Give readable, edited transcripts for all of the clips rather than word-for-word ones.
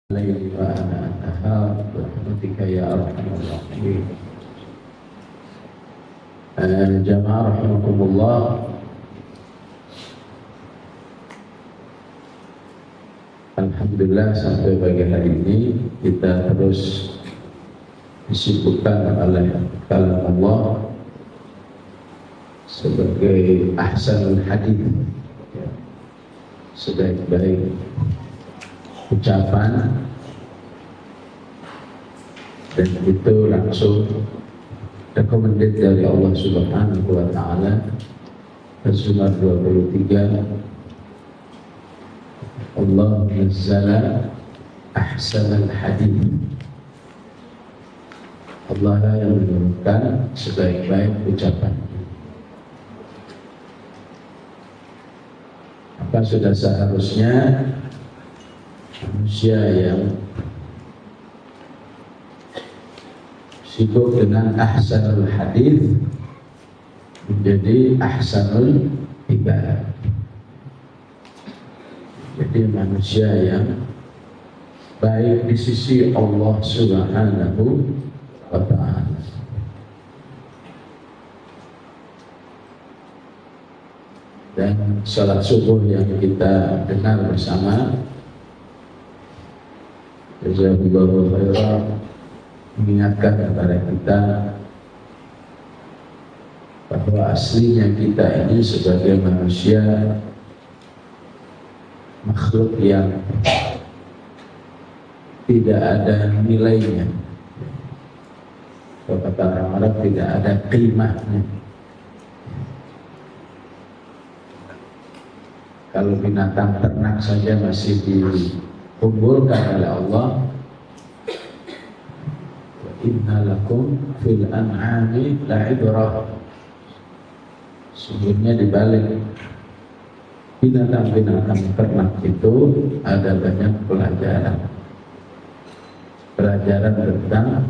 الليل وأنا النهار برحمتك يا أرحم الراحمين. Jamaah rahimakumullah. Alhamdulillah sampai pagi hari ini kita terus disibukkan oleh kalam Allah sebagai ahsanul hadits, sebaik-baik ucapan, dan itu langsung recommended dari Allah Subhanahu wa Ta'ala. Surat 23, Allah nazzala ahsanal hadits, Allah lah yang menurunkan sebaik-baik ucapan. Maka sudah seharusnya manusia yang sibuk dengan ahsanul hadits menjadi ahsanul ibadah. Jadi manusia yang baik di sisi Allah Subhanahu wa Ta'ala. Dan salat subuh yang kita dengar bersama, jazakallahu khairan, mengingatkan kepada kita bahwa aslinya kita ini sebagai manusia makhluk yang tidak ada nilainya. Kalau kata orang Arab, tidak ada qimahnya. Kalau binatang ternak saja masih dikumpulkan oleh Allah, inna lakum fil an'ami la'ibrah. Sungguhnya dibalik binatang-binatang ternak itu ada banyak pelajaran tentang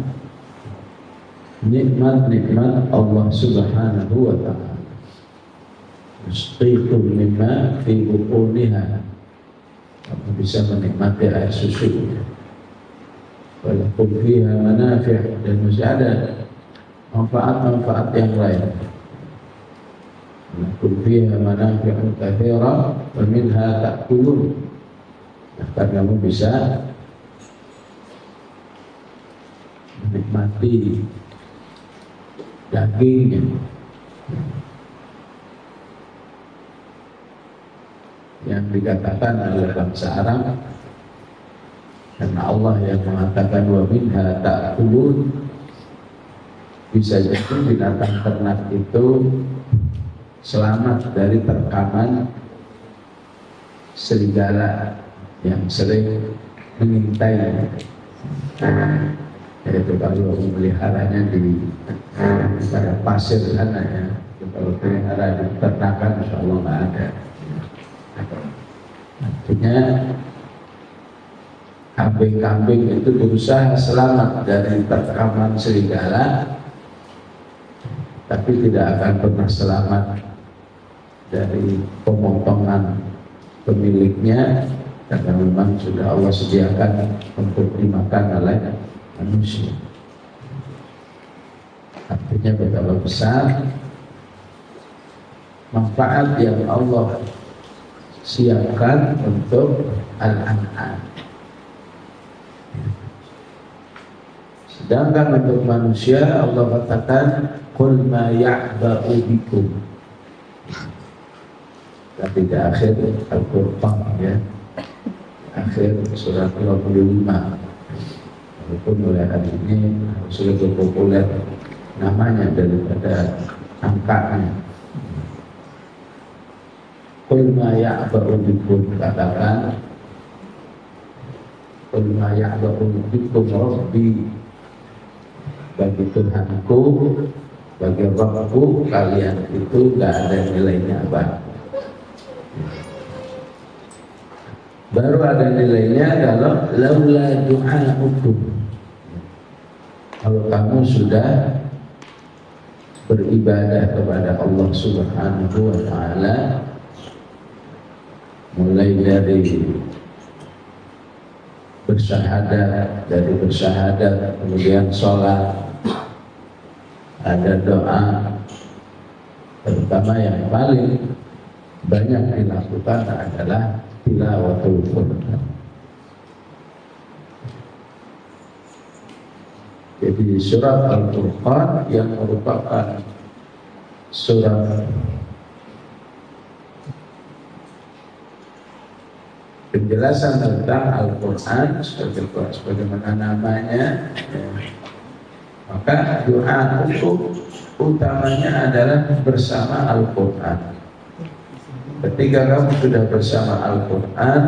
nikmat-nikmat Allah Subhanahu wa Ta'ala. Yusqikum mimma fi butuniha, kamu bisa menikmati air susu. Walaupun fiha manafi', dan masih ada manfaat-manfaat yang lain. Walaupun fiha manafi'un katsira wa minha ta'kulun. Bahkan kamu bisa menikmati dagingnya. Yang dikatakan oleh bangsa Arab, karena Allah yang mengatakan wa minha ta'kulun, bisa jadi binatang ternak itu selamat dari terkaman serigala yang sering mengintai. Yaitu kalau memeliharanya di pada pasir sana, ya. Kalau pelihara di ternakan, insya Allah nggak ada. Artinya kambing-kambing itu berusaha selamat dari terkaman serigala, tapi tidak akan pernah selamat dari pemotongan pemiliknya, karena memang sudah Allah sediakan untuk dimakan oleh manusia. Artinya betapa besar manfaat yang Allah siapkan untuk al-an'am. Sedangkan untuk manusia Allah katakan qul ma ya'ba'u bikum. Tapi di akhir Al-Qur'an, ya, akhir surat 25, walaupun mulai hari ini sudah lebih populer namanya daripada angkanya. Qul ma ya'ba'u bikum, katakan qul ma ya'ba'u bikum rabbi, bagi Tuhanku, bagi Rabbku, kalian itu gak ada nilainya apa. Baru ada nilainya kalau laula du'a'ukum, kalau kamu sudah beribadah kepada Allah Subhanahu wa Ta'ala, mulai dari bersyahadat, dari bersyahadat kemudian sholat, ada doa, terutama yang paling banyak dilakukan adalah tilawatul Quran. Jadi surat Al-Furqan yang merupakan surat penjelasan tentang Al-Quran sebagaimana namanya, maka doa untuk utamanya adalah bersama Al-Quran. Ketika kamu sudah bersama Al-Quran,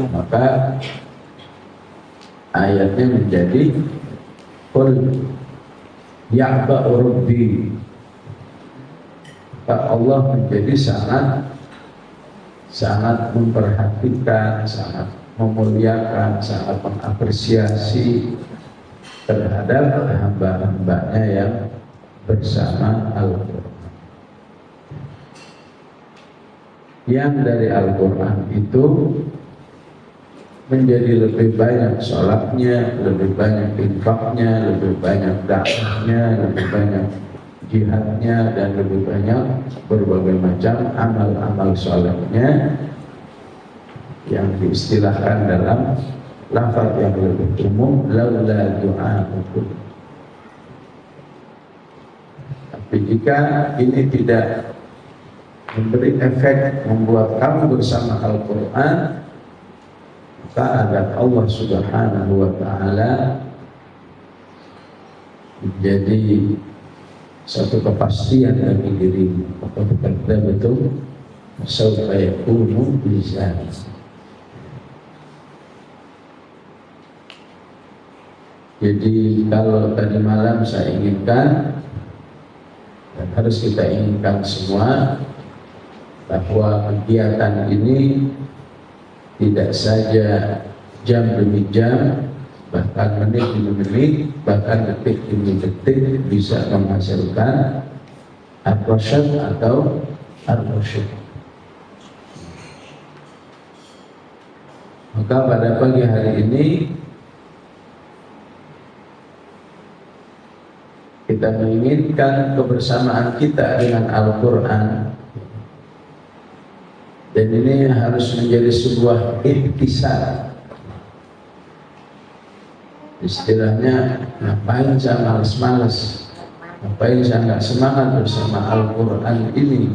maka ayatnya menjadi Qul ya'ba'u rabbi. Maka Allah menjadi sangat memperhatikan, sangat memuliakan, sangat mengapresiasi terhadap hamba-hambanya yang bersama Al-Quran. Yang dari Al-Quran itu menjadi lebih banyak sholatnya, lebih banyak infaknya, lebih banyak dakwahnya, lebih banyak jihadnya, dan lebih banyak berbagai macam amal-amal sholatnya yang diistilahkan dalam lafaz yang lebih umum, laula du'a'ukum. Tapi jika ini tidak memberi efek membuat kamu bersama Al-Quran, maka adab Allah Subhanahu wa ta'ala menjadi satu kepastian bagi dirimu. Maka betul sawfa yakunu bizan. Jadi kalau tadi malam saya inginkan, dan harus kita inginkan semua, bahwa kegiatan ini tidak saja jam demi jam, bahkan menit demi menit, bahkan detik demi detik bisa menghasilkan ar-rasyad atau ar-rasyid. Maka pada pagi hari ini kita menginginkan kebersamaan kita dengan Al-Quran. Dan ini harus menjadi sebuah iktisad. Istilahnya, ngapain saya malas-malas, ngapain saya nggak semangat bersama Al-Quran ini,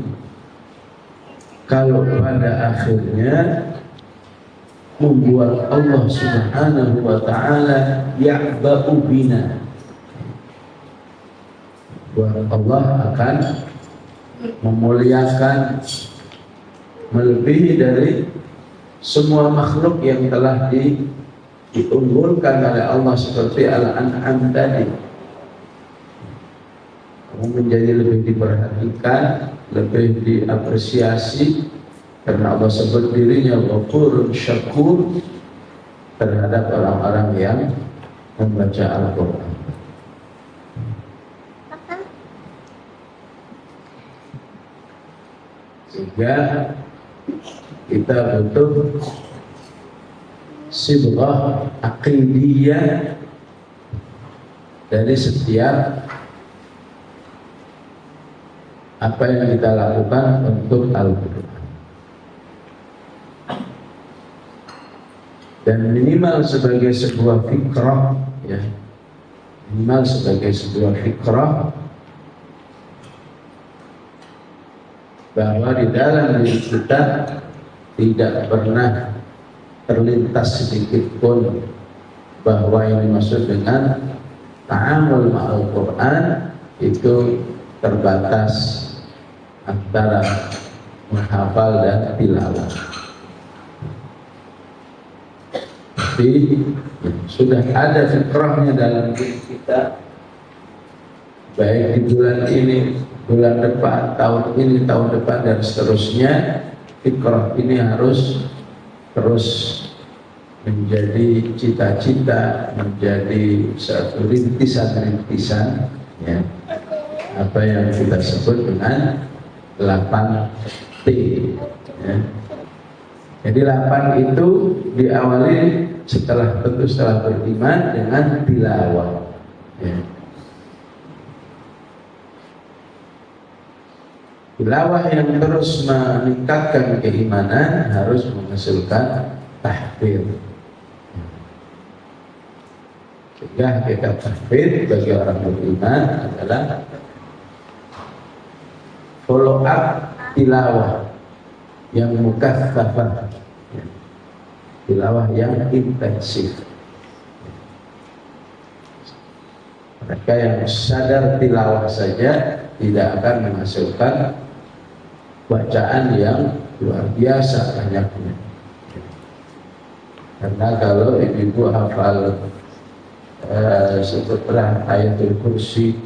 kalau pada akhirnya membuat Allah Subhanahu wa ta'ala ya'ba'u bina. Buat Allah akan memuliakan melebihi dari semua makhluk yang telah diunggulkan oleh Allah seperti Al-An'am tadi. Kamu menjadi lebih diperhatikan, lebih diapresiasi karena Allah sebut dirinya Ghafurun Syakur terhadap orang-orang yang membaca Al-Quran. Sehingga kita butuh sibghah aqidiyah dari setiap apa yang kita lakukan untuk Al-Quran. Dan minimal sebagai sebuah fikrah, ya, minimal sebagai sebuah fikrah bahwa di dalam diri kita tidak pernah terlintas sedikit pun bahwa yang dimaksud dengan ta'amul ma'al Quran itu terbatas antara menghafal dan tilawah. Tapi sudah ada fikrahnya dalam diri kita, baik di bulan ini, bulan depan, tahun ini, tahun depan, dan seterusnya. Fikrah ini harus terus menjadi cita-cita, menjadi satu rintisan-rintisan, ya, apa yang kita sebut dengan 8T, ya. Jadi 8 itu diawali setelah beriman dengan tilawah. Ya. Tilawah yang terus meningkatkan keimanan harus menghasilkan tahfidz. Sehingga hakikat tahfidz bagi orang beriman adalah follow up tilawah yang mukatsafah, tilawah yang intensif. Mereka yang sadar tilawah saja tidak akan menghasilkan bacaan yang luar biasa banyaknya. Karena kalau ibu hafal setelah ayatul kursi,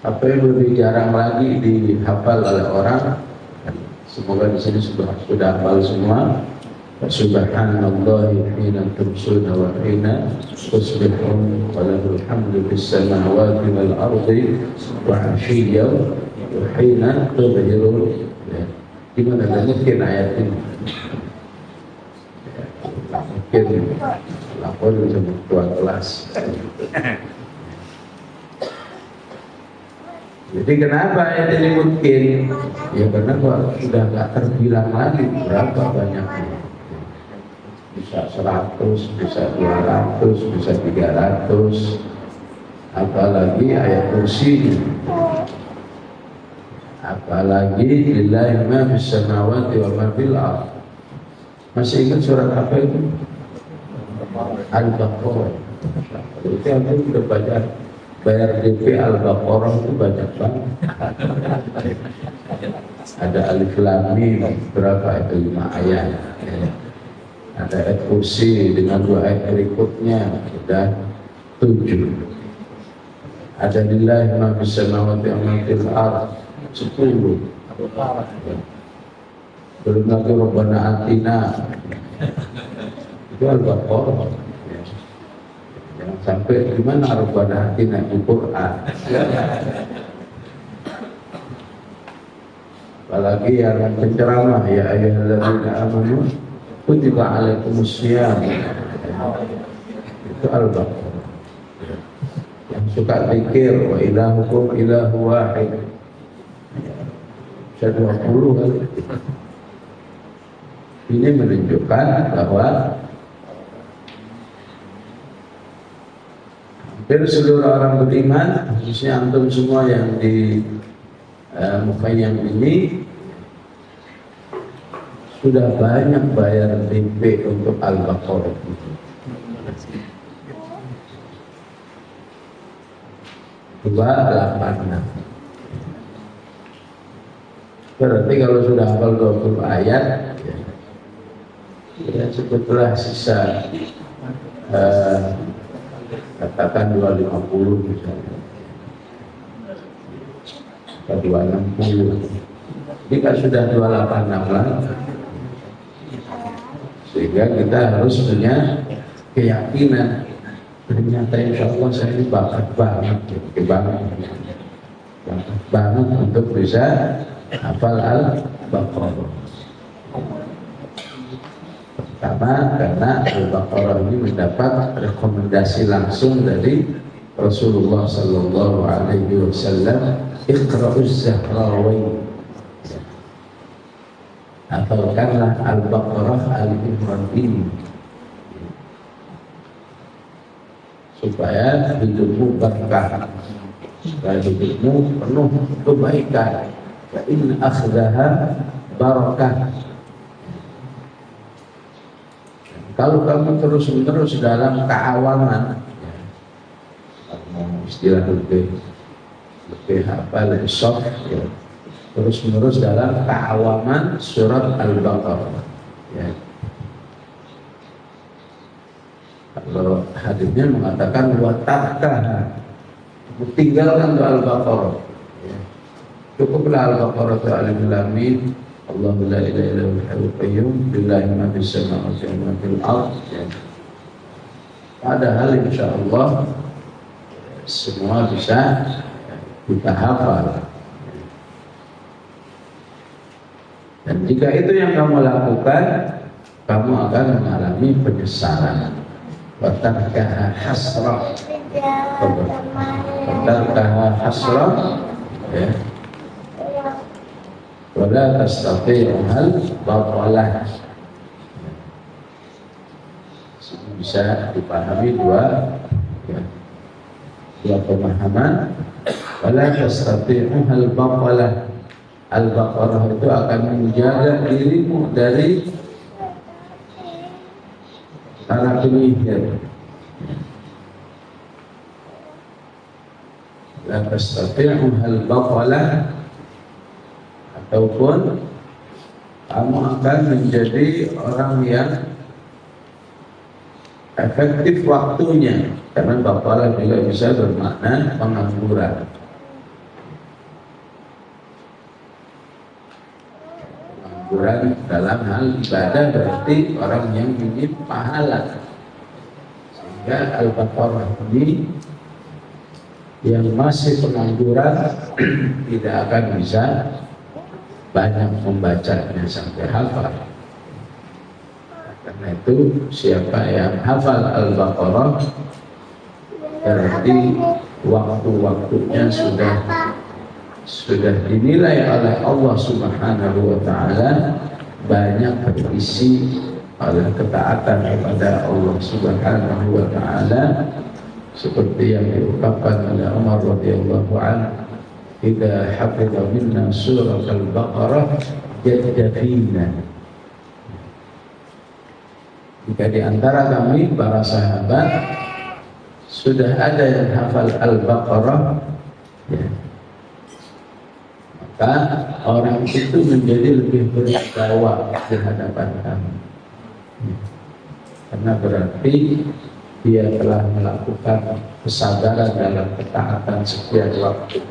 apa yang lebih jarang lagi dihafal oleh orang, semoga di sini sudah hafal semua. Subhanallahi hina tumsuna wa hina tusbihun wa lahul hamdu fis samawati wal ardi wa 'ashiyyan wa hina tudhirun. Gimana mungkin ayat ini? Mungkin lapor sama ketua kelas. Jadi kenapa ayat ini mungkin? Ya karena sudah nggak terbilang lagi berapa banyaknya. Bisa 100, bisa 200, bisa 300, apalagi ayat kursi, apalagi lillahi ma fis samawati wa ma fil ardh. Masih ingat surat apa itu? Al-Baqarah. Itu aku udah baca, bayar DP Al-Baqarah itu banyak banget. Ada alif lam mim, berapa itu? 5 ayat. Ada ayat kursi dengan 2 ayat berikutnya, sudah 7. Ada lillahi ma fis samawati wa ma fil ardh, 10. Belum lagi Rabbana atina, itu Al-Baqarah. Jangan sampai gimana Rabbana atina di Quran. Apalagi yang penceramah, ya ayyuhalladzina amanu kutiba alaikumussyiyam, itu Al-Baqarah. Yang suka zikir wa ilahukum ilahu wahid, bisa 20 kali. Ini menunjukkan bahwa hampir seluruh orang beriman, khususnya antum semua yang di Mukhayam ini, sudah banyak bayar DP untuk Al-Baqarah. Berarti kalau sudah hafal 20 ayat, ya sebetulnya sisa katakan 250 misalnya, atau 260. Jika sudah 286 lagi, sehingga kita harus punya keyakinan, ternyata insya Allah saya ini bakat banget untuk bisa hafal Al-Baqarah. Pertama, karena Al-Baqarah ini mendapat rekomendasi langsung dari Rasulullah Sallallahu Alaihi Wasallam, Iqra'uz Zahrawain, hafalkanlah Al-Baqarah Al-Imran ini, supaya hidupmu berkah, supaya hidupmu penuh kebaikan. Fa in akhdaha barakah. Kalau kamu terus-menerus dalam keawaman, istilah lebih soft, ya, terus-menerus dalam keawaman surat Al-Baqarah, ya. Kalau hadisnya mengatakan watakah, tinggalkan Al-Baqarah, ya. Cukuplah Al-Baqarah itu alif lam mim, Allahu la ilaha illa huwal hayyul qayyum, billahi ma fis samawati wa ma fil ardh, ya. Padahal insyaallah semua bisa kita hafal. Dan jika itu yang kamu lakukan, kamu akan mengalami penyesalan. Watarkaha hasrah, watarkaha hasrah, ya. Wala tastati'uhal batalah. Bisa dipahami dua pemahaman. Wala tastati'uhal batalah. Al-Baqarah itu akan menjaga dirimu dari para penyihir. La tastati'uhal batalah, ataupun kamu akan menjadi orang yang efektif waktunya, karena batalah juga bisa bermakna pengangguran. Pengangguran dalam hal ibadah berarti orang yang ingin pahala. Sehingga Al-Baqarah ini yang masih pengangguran tidak akan bisa banyak membacanya sampai hafal. Karena itu siapa yang hafal Al-Baqarah berarti waktu-waktunya sudah dinilai oleh Allah Subhanahu wa Ta'ala banyak terisi oleh ketaatan kepada Allah Subhanahu wa Ta'ala, seperti yang diungkapkan oleh Umar radhiyallahu anhu, "Idza hafidha minna surat al-Baqarah jadda fina." Jika di antara kami para sahabat sudah ada yang hafal Al-Baqarah, ya, maka orang itu menjadi lebih berwibawa di hadapan kami, karena berarti dia telah melakukan kesabaran dalam ketaatan sekian waktu.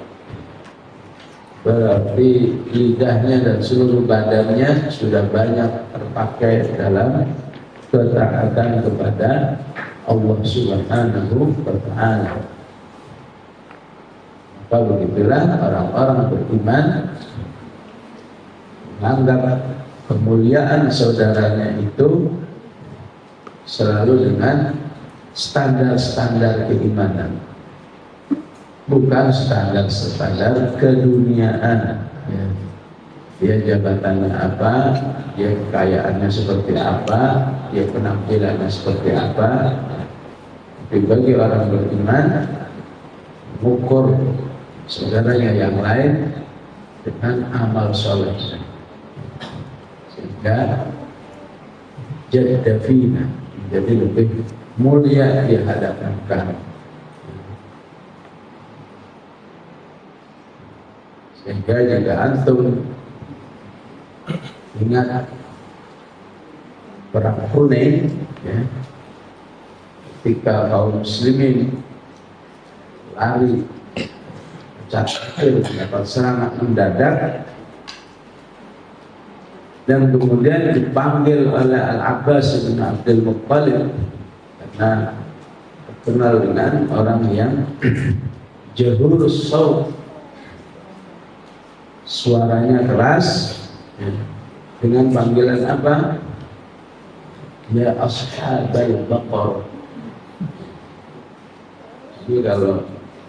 Berarti lidahnya dan seluruh badannya sudah banyak terpakai dalam ketaatan kepada Allah Subhanahu wa Ta'ala. Maka begitulah orang-orang beriman menganggap kemuliaan saudaranya itu selalu dengan standar-standar keimanan, bukan standar-standar keduniaan. Ya. Dia jabatannya apa, dia kekayaannya seperti apa, dia penampilannya seperti apa. Tapi bagi orang beriman, mengukur saudaranya yang lain dengan amal soleh, sehingga jadda fina, jadi lebih mulia di hadapan kami. Sehingga jika antum ingat perang Hunain, ya, ketika kaum muslimin lari mendapat serangan mendadak, dan kemudian dipanggil oleh Al-Abbas bin Abdul Muttalib karena terkenal dengan orang yang jahurus saut, suaranya keras, ya, dengan panggilan apa? Ya ashabal baqarah. Jadi kalau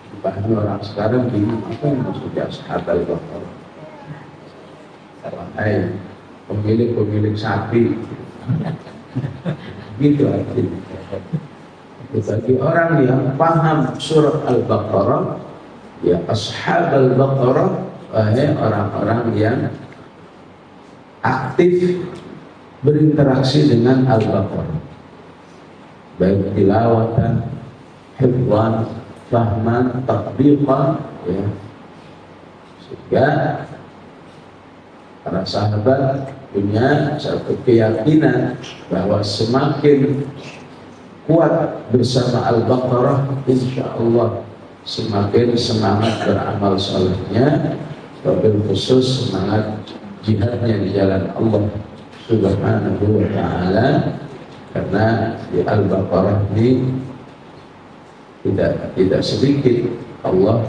dipahami orang sekarang bingung apa yang maksudnya ashabal baqarah. Wahai pemilik sapi, gitu artinya. Bagi orang yang paham surat Al-Baqarah, ya ashabal baqarah, wahai orang-orang yang aktif berinteraksi dengan Al-Baqarah, baik tilawatan, hifdhan, fahman, tatbiqan, ya. Sehingga para sahabat punya satu keyakinan bahwa semakin kuat bersama Al-Baqarah, insya Allah semakin semangat beramal salehnya, wabil khusus semangat jihadnya di jalan Allah Subhanahu wa Ta'ala. Karena di Al-Baqarah ini tidak sedikit Allah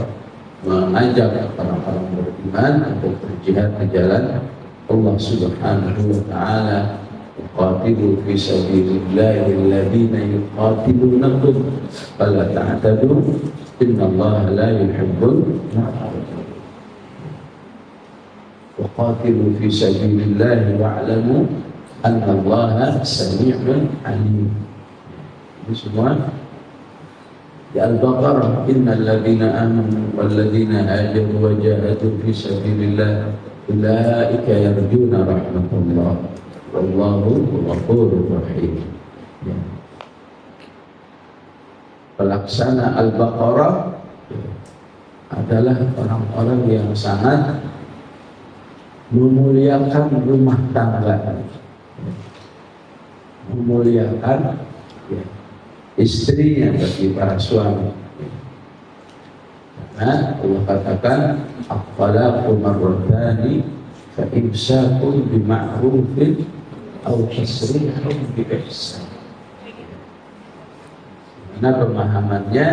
mengajak orang-orang beriman untuk berjihad di jalan Allah Subhanahu wa Ta'ala. qatilu fi sabilillahi alladhina yuqatilunakum fala ta'tadu innallaha la yuhibbul mu'tadin. Wa qatilu fi sabilillahi wa'lamu annallaha sami'un 'alim. Ini semua di Al-Baqarah, innal ladzina amanu wal ladzina hajaru wa jahadu fi sabilillah ulaika yarjuna rahmatullah wallahu ghafurur rahim. Ya. Pelaksana Al-Baqarah adalah orang-orang yang sangat memuliakan rumah tangga, memuliakan istrinya bagi para suami. Karena Allah katakan at-talaqu marratani fa imsakun bima'rufin aw tasrihun bi ihsan. Karena pemahamannya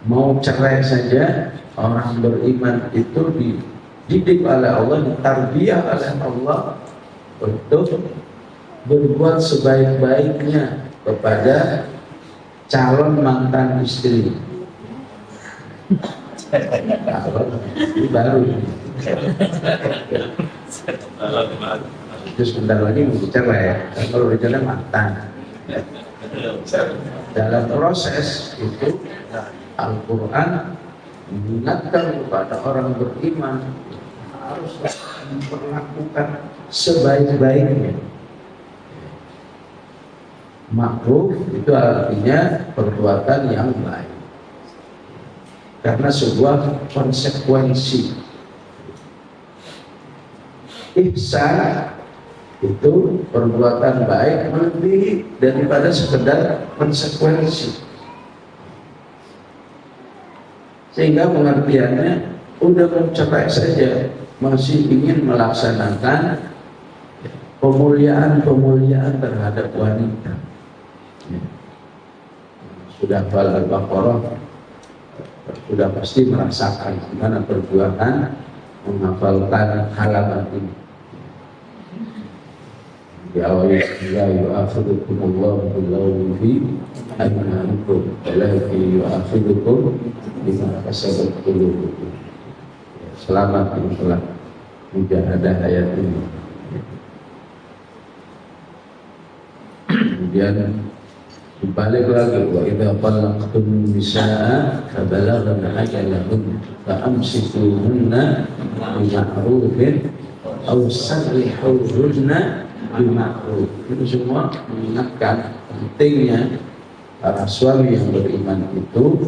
mau cerai saja, orang beriman itu dididik oleh Allah, ditarbiyah oleh Allah untuk berbuat sebaik-baiknya kepada calon mantan istri. Calon istri baru. Terus sebentar lagi mau bicara ya, kalau bicara mantan. Dalam proses itu Al-Quran mengingatkan kepada orang beriman harus memperlakukan sebaik-baiknya. Ma'ruf itu artinya perbuatan yang baik, karena sebuah konsekuensi. Ihsan itu perbuatan baik melebihi daripada sekedar konsekuensi, sehingga pengertiannya udah mencapai saja masih ingin melaksanakan pemuliaan terhadap wanita. Sudah hafal Al-Baqarah, sudah pasti merasakan gimana perjuangan menghafalkan halaman ini. Di awal la yu'akhidukumullahu billahu fi aymanikum walakin yu'akhidukum bima kasabat qulubukum. Selamat yang telah mujahadah ayat ini. Kemudian balik lagi, wa idza talaqtum nisaa fabalagna ajalahunna faamsikuhunna bima'rufin aw sarrihuhunna bima'ruf. Itu semua mengingatkan pentingnya para suami yang beriman itu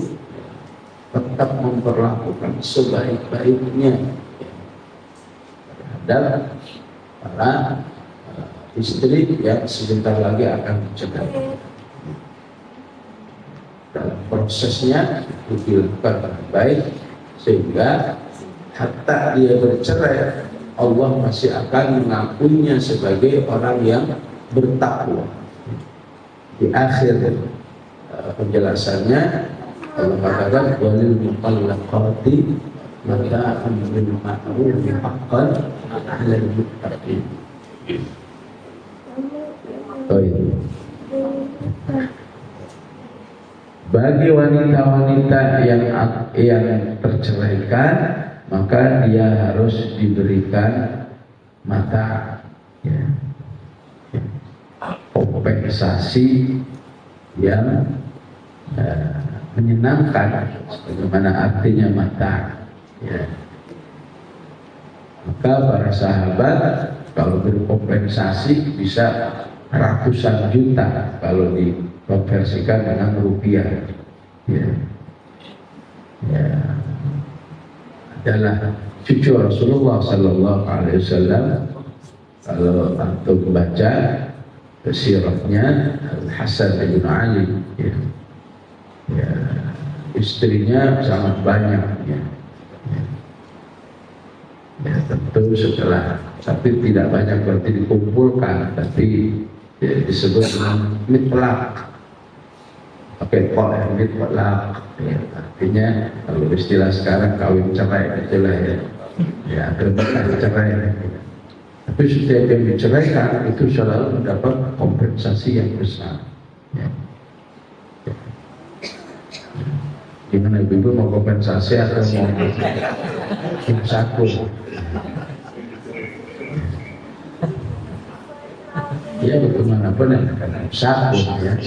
tetap memperlakukan sebaik-baiknya terhadap para istri yang sebentar lagi akan dicerai. Dalam prosesnya itu dilakukan dengan baik, sehingga hatta dia bercerai Allah masih akan mengakuinya sebagai orang yang bertakwa. Di akhir penjelasannya Allah katakan walil mutallaqati mata'un bil ma'ruf haqqan 'alal muttaqin. Bagi wanita-wanita yang terceraikan, maka dia harus diberikan mata kompensasi yang menyenangkan, sebagaimana artinya mata. Maka para sahabat kalau berkompensasi bisa ratusan juta kalau dikonversikan dengan rupiah. Adalah cucu Rasulullah Sallallahu Alaihi Wasallam. Kalau antum baca sirahnya Al Hasan bin Ali, istrinya sangat banyak. Tentu setelah, tapi tidak banyak berarti dikumpulkan, tapi disebut dengan mitlaq, pakai kol mitlaq, artinya kalau istilah sekarang kawin cerai itulah ya terbuka cerai. Tapi setiap yang diceraikan itu selalu mendapat kompensasi yang besar. Ya. Gimana ibu mau kompensasi atau mau tim saku? Ya bagaimanapun yang saku ya.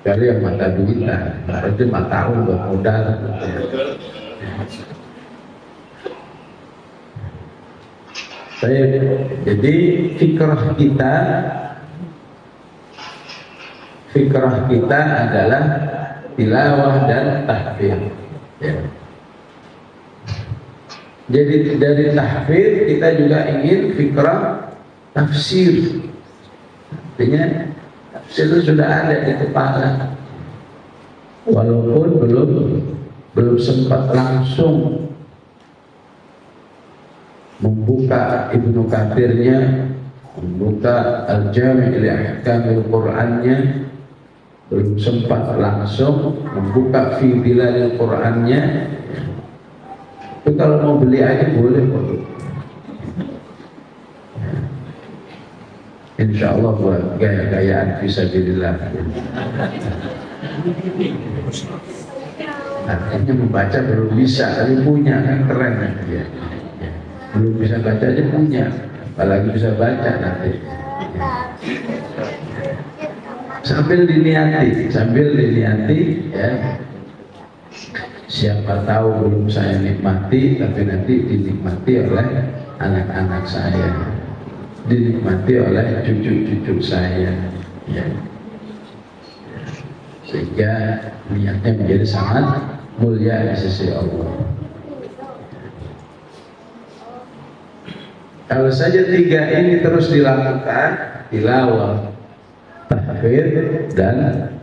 Dari yang mata duitan, berarti mata buat modal. Jadi fikrah kita adalah tilawah dan tahfidz. Ya. Jadi dari tahfidz kita juga ingin fikrah tafsir. Artinya tafsir itu sudah ada di kepala, walaupun belum sempat langsung membuka Ibnu Katsirnya, membuka Al-Jami' li Ahkamil Qur'annya, belum sempat langsung membuka Fi Bilalil Qur'annya. Itu kalau mau beli aja boleh kok. Insya Allah buat gaya-gayaan fisabilillah. Artinya membaca belum bisa, tapi punya kan keren ya. Belum bisa baca aja punya, apalagi bisa baca nanti. Sambil diniati ya. Siapa tahu belum saya nikmati, tapi nanti dinikmati oleh anak-anak saya, dinikmati oleh cucu-cucu saya, ya. Sehingga niatnya menjadi sangat mulia di sisi Allah. Kalau saja tiga ini terus dilakukan, tilawah, tahfidz dan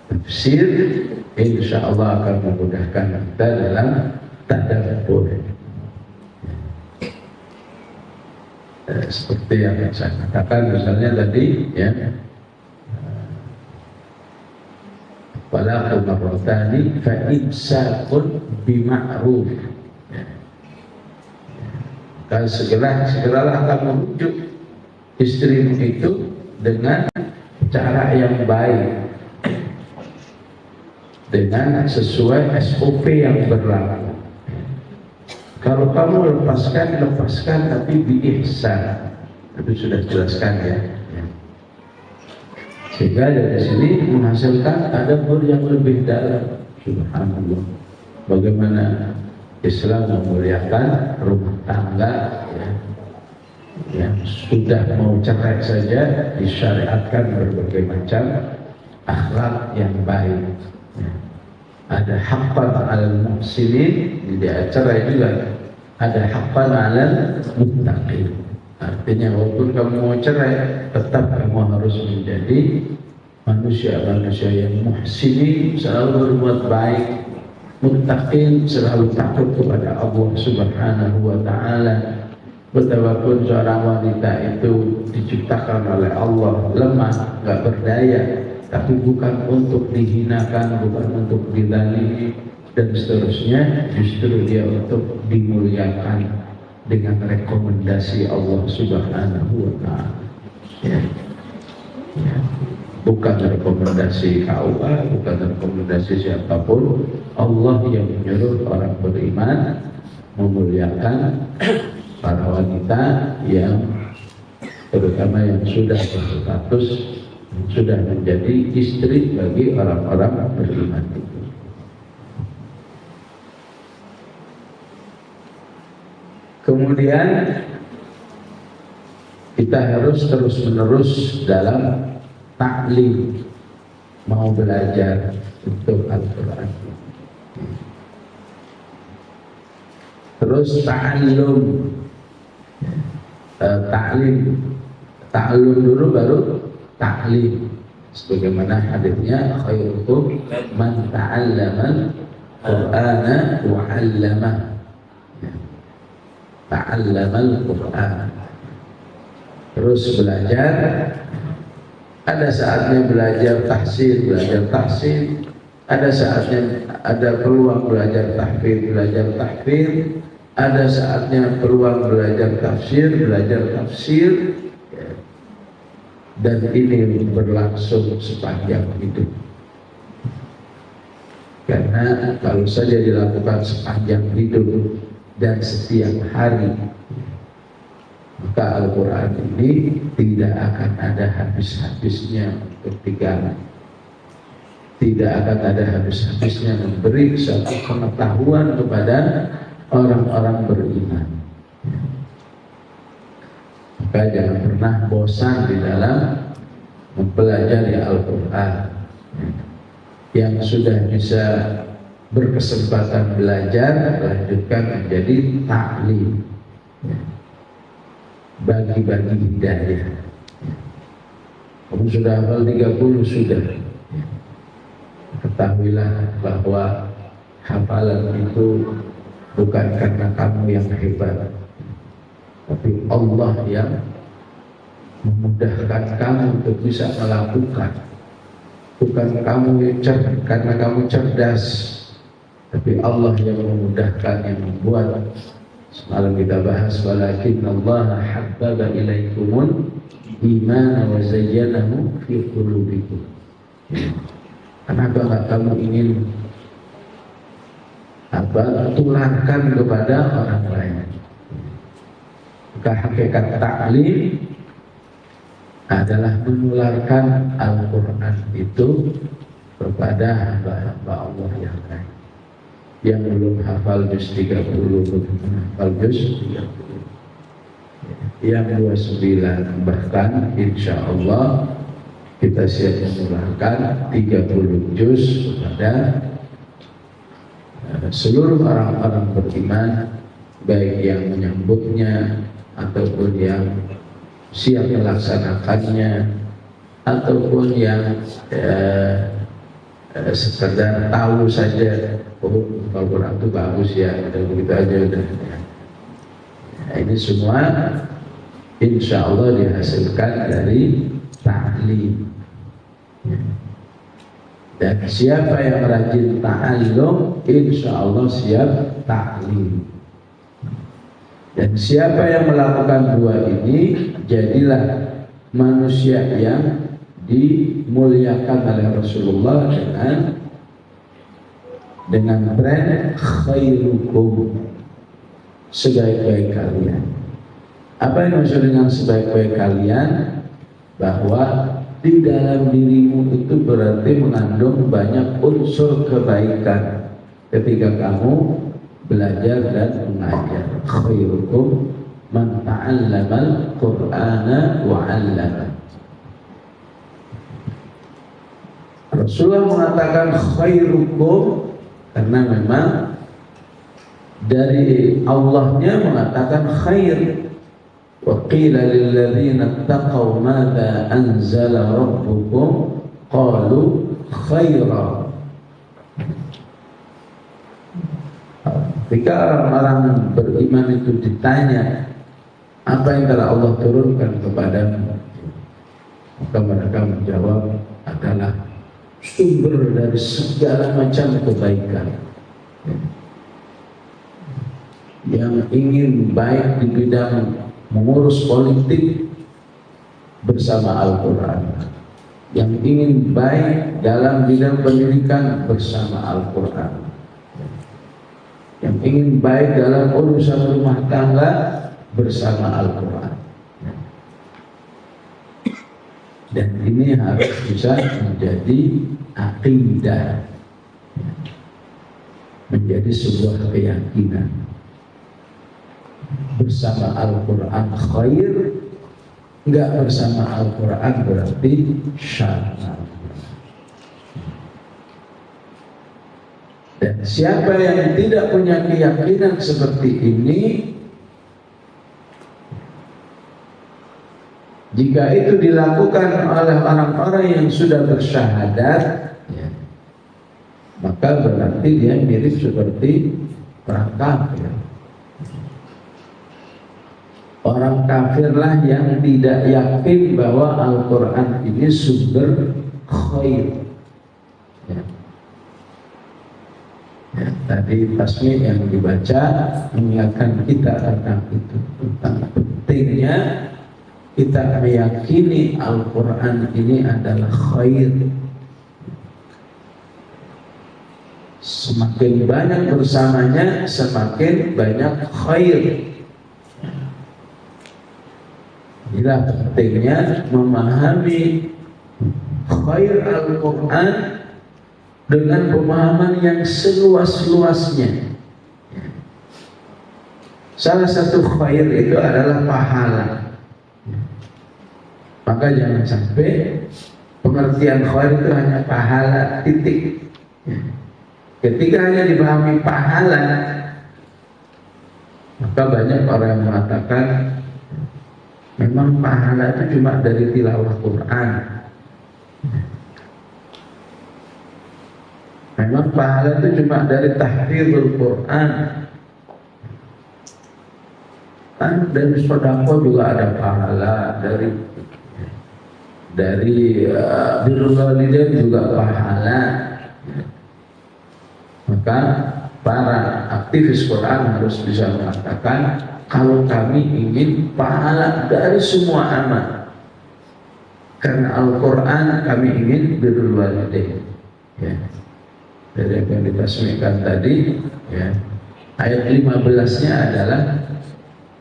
tafsir, insya Allah akan memudahkan kita dalam tadabbur. Seperti yang saya katakan misalnya tadi, ya, walaqul marratani fa imsakun bima'ruf. Kalau segeralah kamu merujuk istrimu itu dengan cara yang baik, dengan sesuai SOP yang berlaku. Kalau kamu lepaskan tapi bi-ihsan. Itu sudah jelaskan ya. Sehingga dari sini menghasilkan tadabbur yang lebih dalam. Subhanallah. Bagaimana Islam memuliakan rumah tangga, ya. Yang sudah mau cerai saja disyariatkan berbagai macam akhlak yang baik. Ya. Ada haqqan 'alal muhsinin, di cerai juga ada haqqan 'alal muttaqin. Artinya walaupun kamu mau cerai, tetap kamu harus menjadi manusia-manusia yang muhsinin, selalu berbuat baik, muttaqin, selalu takut kepada Allah Subhanahu wa ta'ala. Betapapun seorang wanita itu diciptakan oleh Allah lemah, gak berdaya, tapi bukan untuk dihinakan, bukan untuk dizalimi dan seterusnya, justru dia untuk dimuliakan dengan rekomendasi Allah Subhanahu wa ta'ala. Ya. Ya. Bukan rekomendasi KUA, bukan rekomendasi siapapun. Allah yang menyuruh orang beriman memuliakan para wanita yang terutama yang sudah berstatus, sudah menjadi istri bagi orang-orang beriman itu. Kemudian kita harus terus-menerus dalam taklim, mau belajar untuk Al-Quran. Terus ta'allum, ta'allum dulu baru taklim. Sebagaimana hadisnya, khairukum man ta'allama al-Qur'ana wa 'allamah. Ta'allama al-Qur'an. Terus belajar. Ada saatnya belajar tahsin, ada saatnya ada peluang belajar tahfidz, ada saatnya peluang belajar tafsir, ya. Dan ini berlangsung sepanjang hidup. Karena kalau saja dilakukan sepanjang hidup dan setiap hari, maka Al-Quran ini tidak akan ada habis-habisnya untuk digali. Tidak akan ada habis-habisnya memberi suatu pengetahuan kepada orang-orang beriman. Maka jangan pernah bosan di dalam mempelajari Al-Quran. Yang sudah bisa berkesempatan belajar, lanjutkan menjadi ta'lim, bagi-bagi hidayah. Kamu sudah hafal 30 sudah. Ketahuilah bahwa hafalan itu bukan karena kamu yang hebat, tapi Allah yang memudahkan kamu untuk bisa melakukan. Bukan kamu yang karena kamu cerdas, tapi Allah yang memudahkan, yang membuat. Semalam kita bahas, walakinallaha habbaba ilaikumul iman wa zayyanahu fi qulubikum. Kenapa enggak kamu ingin tularkan kepada orang lain? Maka hakikat ta'lim adalah menularkan Al-Quran itu kepada hamba-hamba Allah yang lain. Yang belum hafal juz 30, belum hafal juz 30, yang 29, bahkan insya Allah kita siap menularkan 30 juz kepada seluruh orang-orang beriman, baik yang menyambutnya ataupun yang siap melaksanakannya, ataupun yang sekedar tahu saja, oh Al-Quran itu bagus ya, udah begitu aja udah. Nah, ini semua insya Allah dihasilkan dari ta'lim. Dan siapa yang rajin ta'allum, insya Allah siap ta'lim. Dan siapa yang melakukan dua ini, jadilah manusia yang dimuliakan oleh Rasulullah dengan brand khairukum, sebaik-baik kalian. Apa yang maksud dengan sebaik-baik kalian? Bahwa di dalam dirimu itu berarti mengandung banyak unsur kebaikan ketika kamu belajar dan mengajar. Khairukum man ta'allamal Qur'ana wa 'allama. Rasulullah mengatakan khairukum karena memang dari Allahnya mengatakan khair. Wa qila lil ladzina taqaw madza anzala rabbukum qalu khaira. Ketika orang-orang beriman itu ditanya apa yang telah Allah turunkan kepadamu, maka mereka menjawab adalah sumber dari segala macam kebaikan. Yang ingin baik di bidang mengurus politik bersama Al-Quran, yang ingin baik dalam bidang pendidikan bersama Al-Quran, yang ingin baik dalam urusan rumah tangga bersama Al-Quran. Dan ini harus bisa menjadi akidah, menjadi sebuah keyakinan. Bersama Al-Quran khair, enggak bersama Al-Quran berarti syarr. Dan siapa yang tidak punya keyakinan seperti ini, jika itu dilakukan oleh orang-orang yang sudah bersyahadat, ya, maka berarti dia mirip seperti orang kafir. Orang kafirlah yang tidak yakin bahwa Al-Quran ini sumber khair. Ya. Ya, tadi tasbih yang dibaca mengingatkan kita tentang itu, tentang pentingnya kita meyakini Al-Quran ini adalah khair. Semakin banyak bersamanya, semakin banyak khair. Inilah pentingnya memahami khair Al-Quran dengan pemahaman yang seluas-luasnya. Salah satu khair itu adalah pahala. Maka jangan sampai pengertian khair itu hanya pahala titik. Ketika hanya dipahami pahala, maka banyak orang yang mengatakan memang pahala itu cuma dari tilawah Quran. Memang pahala itu cuma dari tahfizul Quran. Kan dari sedekah juga ada pahala, dari birrul walidain juga pahala. Maka para aktivis Quran harus bisa mengatakan, kalau kami ingin pahala dari semua amal, karena Al-Quran kami ingin birrul walidain. Ya. Dari apa yang ditasmikan tadi, ya, ayat 15-nya adalah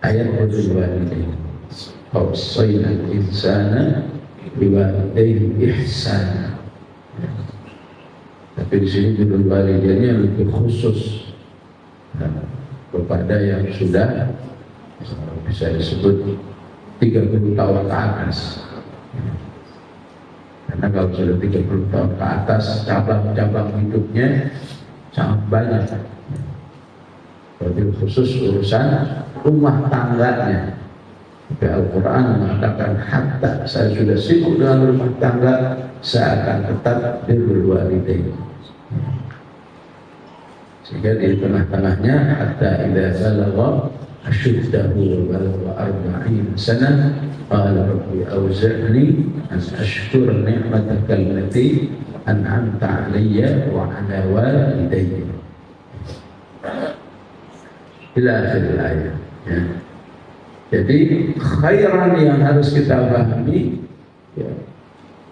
ayat birrul walidain. Wasainal insana biwalidayhi ihsana. Tapi di sini birrul walidainnya lebih khusus kepada yang sudah bisa disebut 30 tahun ke atas. Karena kalau sudah 30 tahun ke atas, cabang-cabang hidupnya sangat banyak. Lebih khusus urusan rumah tangganya. Tapi Al-Quran mengatakan, hatta saya sudah sibuk dengan rumah tangga, saya akan tetap birrul walidain. Sehingga di tengah-tengahnya, hatta idza balagha ashuddahu wa balagha 40 sanah qala rabbi awzi'ni an ashkura ni'mataka allati an'amta 'alayya wa 'ala walidayya ila akhir ayat. Ya. Jadi khairan yang harus kita pahami, ya,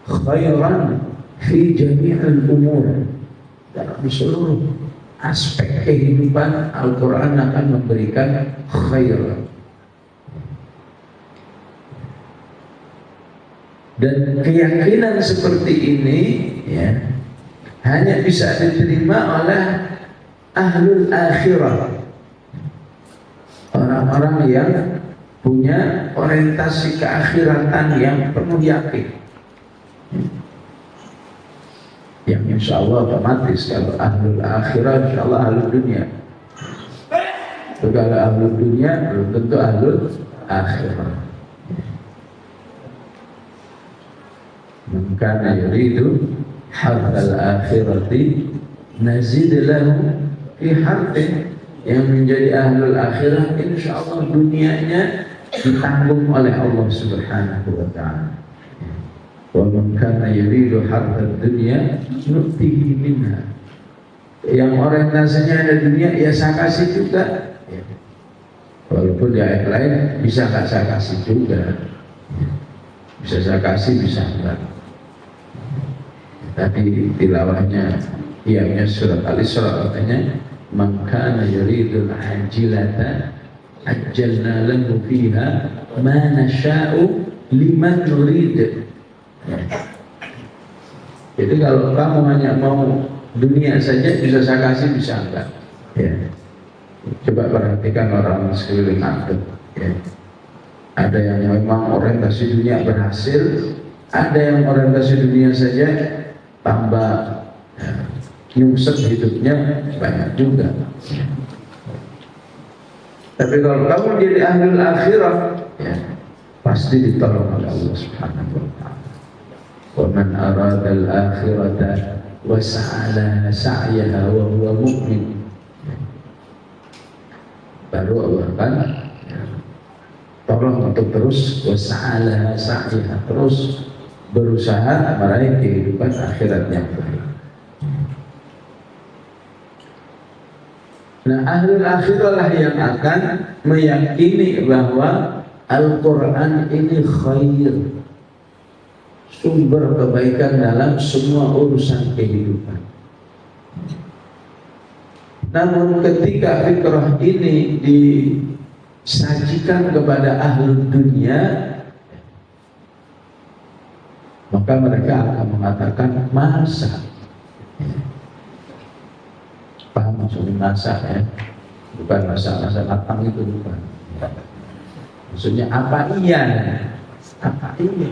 khairan fi jami'il umur, dalam seluruh aspek kehidupan Al-Quran akan memberikan khairan. Dan keyakinan seperti ini, ya, hanya bisa diterima oleh ahlul akhirah, orang-orang yang punya orientasi keakhiratan yang penuh yakin. Yang insya Allah otomatis kalau ahlul akhirah, insya Allah ahlul dunia. Kalau ahlul dunia belum tentu ahlul akhirah. Man kana yuridu hadzal akhirati nazid lahu fi harfi. Yang menjadi ahlul akhirah, insya Allah dunianya ditanggung oleh Allah Subhanahu wa ta'ala. Wa man kana yuridu hadzal dunya nu'tihi minha. Yang orientasinya ada dunia, ya saya kasih juga. Walaupun di ayat lain bisa nggak saya kasih juga, bisa saya kasih, bisa enggak. Tapi tilawahnya, iamnya surat Al-Isra katanya, man kana yuridul ajilata ajjalna lahu fiha ma nasha'u liman nurid. Jadi kalau kamu hanya mau dunia saja, bisa saya kasih, bisa enggak. Ya. Coba perhatikan orang sekeliling Anda. Ya. Ada yang memang orientasi dunia berhasil, ada yang orientasi dunia saja tambah, ya, nyungsep hidupnya banyak juga. Tapi kalau kamu jadi ahlul akhirah, ya, pasti ditolong oleh Allah Subhanahu wa ta'ala. Wa man arada al-akhirata wa sa'ala sa'yaha wa huwa mu'min. Baru Allah kan, ya, tolong untuk terus wa sa'ala sa'yaha, terus berusaha meraih kehidupan akhirat yang baik. Nah, ahlul akhirah lah yang akan meyakini bahwa Al-Quran ini khair, sumber kebaikan dalam semua urusan kehidupan. Namun ketika fitrah ini disajikan kepada ahlul dunia, maka mereka akan mengatakan masa. Paham maksudnya masa ya? Bukan masa matang itu, bukan. Maksudnya apa iya? Apa iya?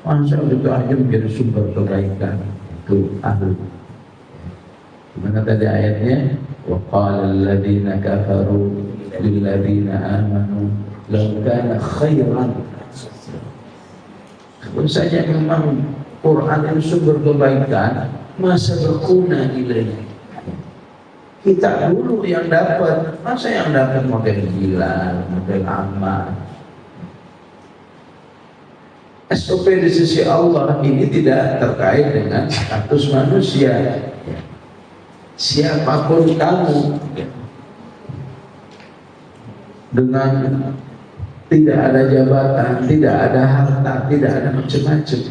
Masa itu aja menjadi sumber kebaikan itu ahlu. Gimana tadi ayatnya? Wa qala alladziina kafaru lil ladziina aamanu law kana khairan. Kalau saja memang Quran itu sumber kebaikan, masa berguna ilaih. Kita dulu yang dapat, masa yang dapat model Bilal, model Ammar. SOP di sisi Allah ini tidak terkait dengan status manusia. Siapapun kamu, dengan tidak ada jabatan, tidak ada harta, tidak ada macam-macam,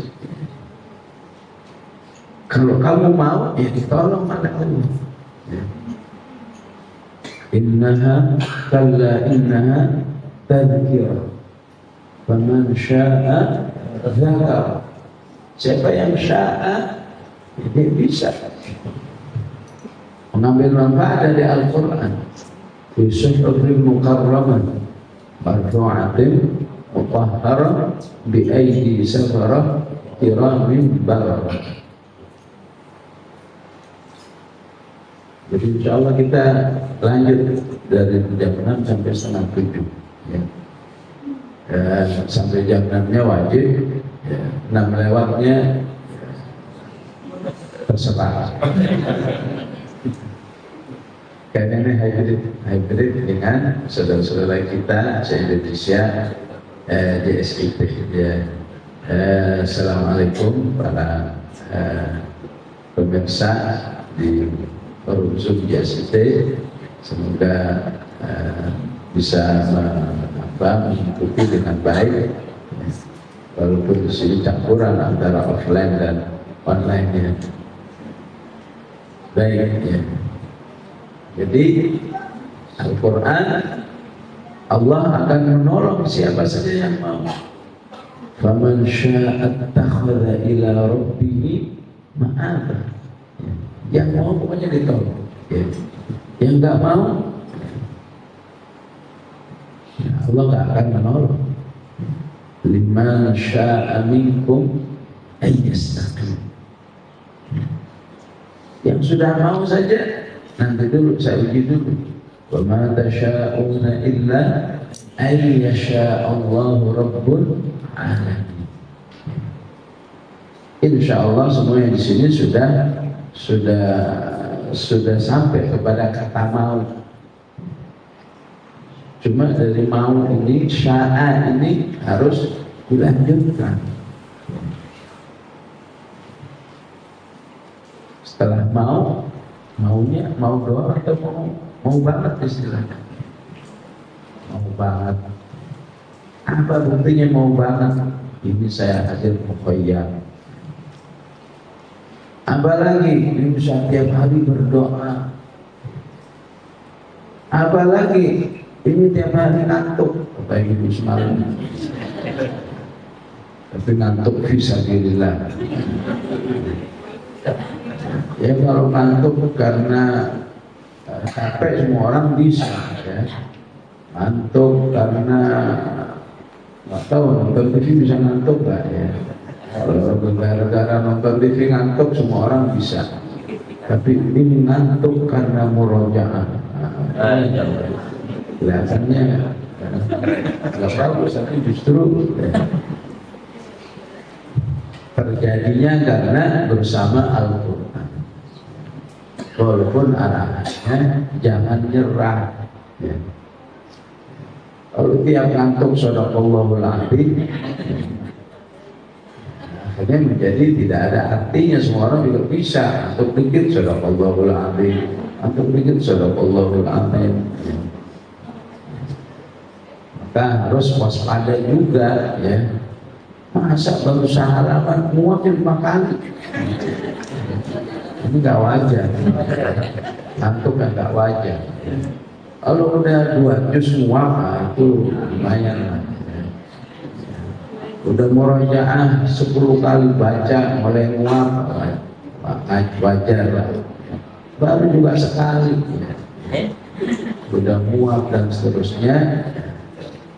kalau kamu mau, ya ditolong oleh Allah. Innaha kalla innaha tadhkirah faman syaa dzakara. Siapa yang syaa, dia bisa mengambil manfaat dari Al-Quran. Fi suhufin mukarramah marfu'atin mutahharah bi aidi safarah kiramin bararah. Jadi insya Allah kita lanjut dari jam 6 sampai setengah 7 ya. Sampai jam 6-nya wajib ya. 6 lewatnya terserah. Karena ini hybrid dengan saudara-saudara kita se-Indonesia di SIP ya. Assalamualaikum para pemirsa di Zoom JST, semoga bisa mengikuti dengan baik, walaupun di sini campuran antara offline dan online ya. Baik ya. Jadi Al-Quran, Allah akan menolong siapa saja yang mau. Faman syaa'a attakhadha ila rabbih ma'aba. Yang mau pokoknya ditolong ya. Yang nggak mau ya Allah nggak akan menolong. Liman syaa'a minkum ayyastaqim. Yang sudah mau saja nanti dulu, saya uji dulu. Wa ma tasyaa'una illa an yasha'allahu rabbul alamin. Insyaallah semuanya di sini sudah sampai kepada kata mau. Cuma dari mau ini, sya'a ini harus dilanjutkan. Setelah maunya mau doang atau mau banget istilahnya. Mau banget. Apa buktinya mau banget? Ini saya hadir mukhayyar. Apalagi ini bisa tiap hari berdoa. Apalagi ini tiap hari ngantuk. Kayak gitu semalam. Tapi ngantuk fisabilillah. Ya kalau ngantuk karena capek semua orang bisa ya. Ngantuk karena nggak tahu nonton TV bisa ngantuk nggak ya. Kalau gara-gara nonton TV ngantuk semua orang bisa. Tapi ini ngantuk karena murojaah. Kelihatannya nggak bagus, tapi justru terjadinya karena bersama Al-Quran. Walaupun arahannya jangan nyerah ya. Kalau tiap ngantuk sadaqallahul adzim, akhirnya menjadi tidak ada artinya. Semua orang juga bisa untuk dikit sadaqallahul adzim, Antum bikin sadaqallahul azim. Maka harus waspada juga ya. Masa baru sehalaman muat 5 kali? Ini nggak wajar. Antum nggak wajar. Kalau udah 2 juz muat itu lumayan lah. Udah murojaah 10 kali baca mulai muat wajar lah. Baru juga sekali udah muat dan seterusnya.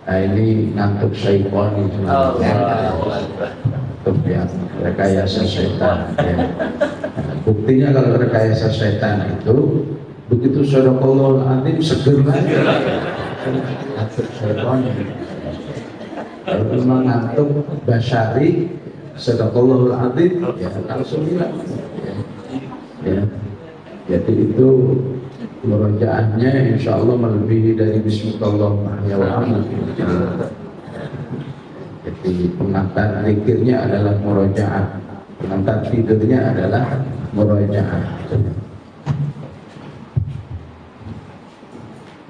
Nah, ini ngantuk syaitan itu untuk yang rekayasa syaitan ya. Buktinya kalau rekayasa syaitan itu begitu sadaqallahul azim seger lagi ngantuk syaitan. Kalau memang ngantuk basyari sadaqallahul azim ya langsung hilang ya. Jadi itu murojaahnya insya Allah melebihi dari bismillahirrahmanirrahim. Jadi pengantar zikirnya adalah murojaah, pengantar tidurnya adalah murojaah.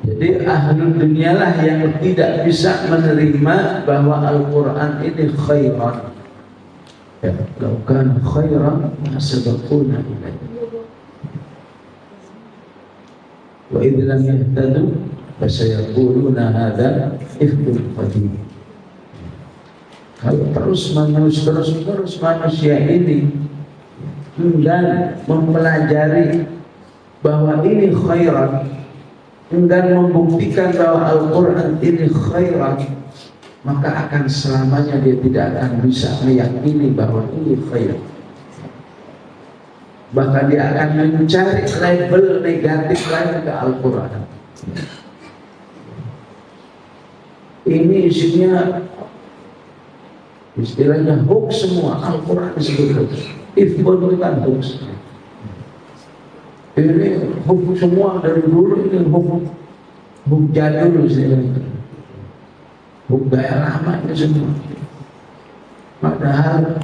Jadi ahlul dunialah yang tidak bisa menerima bahwa Al-Quran ini khairan. Ya, kalau kan khairan sabaquna ilaihi. Wa idh lam yahtadu fasayaquluna hadza ifkun qadim. Kalau terus manusia ini enggan mempelajari bahwa ini khairan, enggan membuktikan bahwa Al-Quran ini khairan, maka akan selamanya dia tidak akan bisa meyakini bahwa ini khairan. Bahkan dia akan mencari label negatif lain ke Al-Quran. Ini isinya istilahnya hoax semua. Al-Quran disebut hoax. Ifbon itu kan hoax. Ini hoax semua dari dulu, ini hoax jadul istilahnya. Hoax gaya lama ini semua. Padahal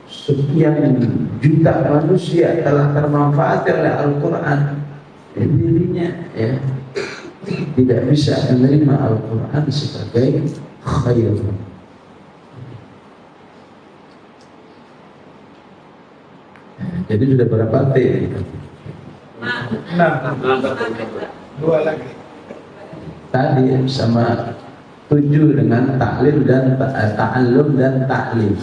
sekian juta manusia telah termanfaat oleh Al-Quran, dirinya ya tidak bisa menerima Al-Quran sebagai khair. Jadi sudah berapa T? 2 lagi. Tadi sama 7 dengan taklim dan ta'allum dan ta'lim.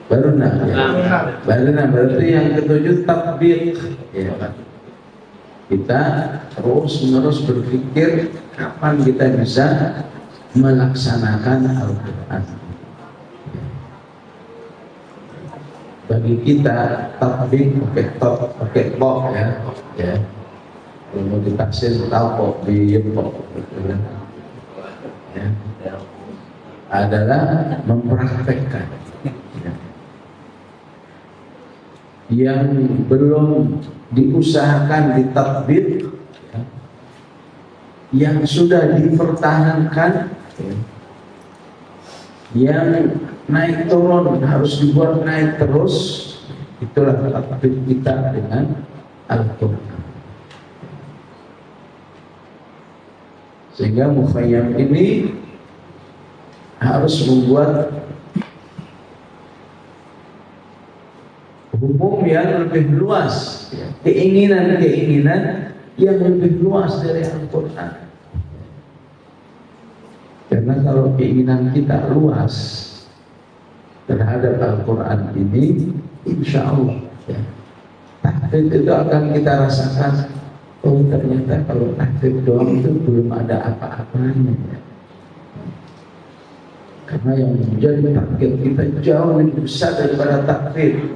Baru ya. Berarti yang ke-7 tatbiq ya Pak. Kita terus menerus berpikir kapan kita bisa melaksanakan Al-Quran. Bagi kita tatbiq pakai to ya. Kalau ditafsir tahu di ya. Adalah mempraktekkan yang belum diusahakan ditatbik, yang sudah dipertahankan, yang naik turun harus dibuat naik terus. Itulah tatbik kita dengan Al-Quran. Sehingga mukhayyam ini harus membuat hukum yang lebih luas, keinginan-keinginan yang lebih luas dari Al-Quran. Karena kalau keinginan kita luas terhadap Al-Quran ini, insya Allah ya, tahfidz itu akan kita rasakan. Oh ternyata kalau tahfidz doang itu belum ada apa-apanya ya. Karena yang menjadi target kita jauh lebih besar daripada tahfidz.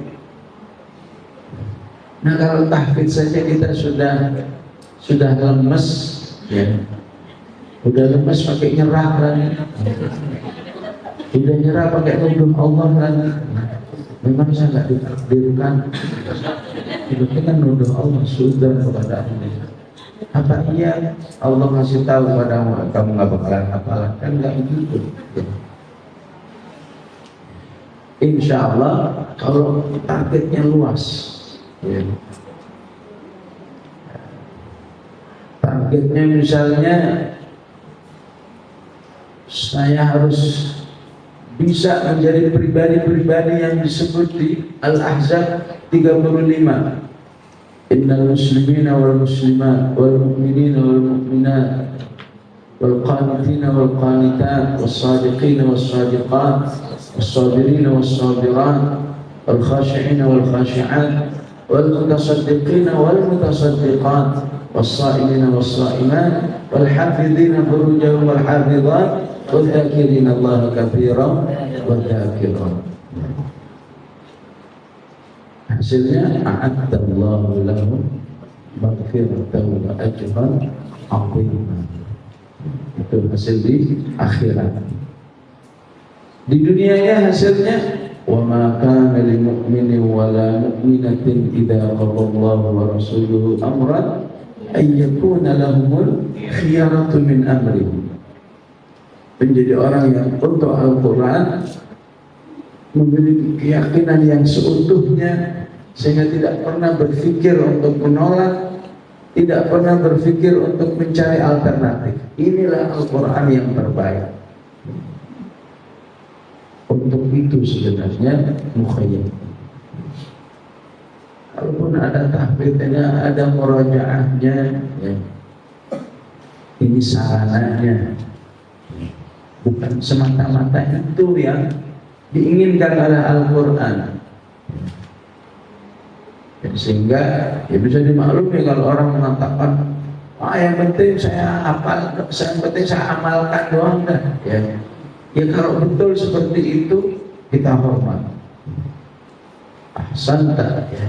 Nah kalau tahfidz saja kita sudah lemes, ya, udah lemes pakai nyerah lagi, udah nyerah pakai nuduh Allah lagi. Memang saya nggak ditakdirkan, itu kan nuduh Allah sudah kepada Allah. Apa iya Allah ngasih tahu padamu kamu nggak bakalan hafalan? Kan nggak begitu. Ya. Insya Allah kalau targetnya luas, ya, Targetnya misalnya saya harus bisa menjadi pribadi-pribadi yang disebut di Al-Ahzab 35. Innal muslimina wal muslimat wal mu'minina wal mu'minat wal qanitina wal qanitat was sadiqina was sadiqat was sabirina was sabirat wal khashi'ina wal khashi'at wal mutasaddiqina wal mutasaddiqat was sa'imina was sa'imat wal hafidhina furujahum wal hafidhat wal dzakirina Allah katsiran wal dzakirat. Hasilnya a'addallahu lahum maghfiratan wa ajran 'azima. Itu hasil di akhirat. Di dunianya hasilnya wa ma kana lil mu'minin wa la mu'minatin idza qadallahu wa rasuluhu amran ay yakuna lahumul khiyaratu min amrihim. Menjadi orang yang untuk Al-Quran memiliki keyakinan yang seutuhnya sehingga tidak pernah berpikir untuk menolak, tidak pernah berpikir untuk mencari alternatif. Inilah Al-Quran yang terbaik. Untuk itu sebenarnya mukhayyab. Kalaupun ada tahfidnya, ada murajaahnya, ya, ini sarananya. Bukan semata-mata itu yang diinginkan oleh Al-Quran. Sehingga ya bisa dimaklumi kalau orang mengatakan, yang penting saya hafal, yang penting saya amalkan doang dah. Ya kalau betul seperti itu kita hormat. Ahsanta, ya.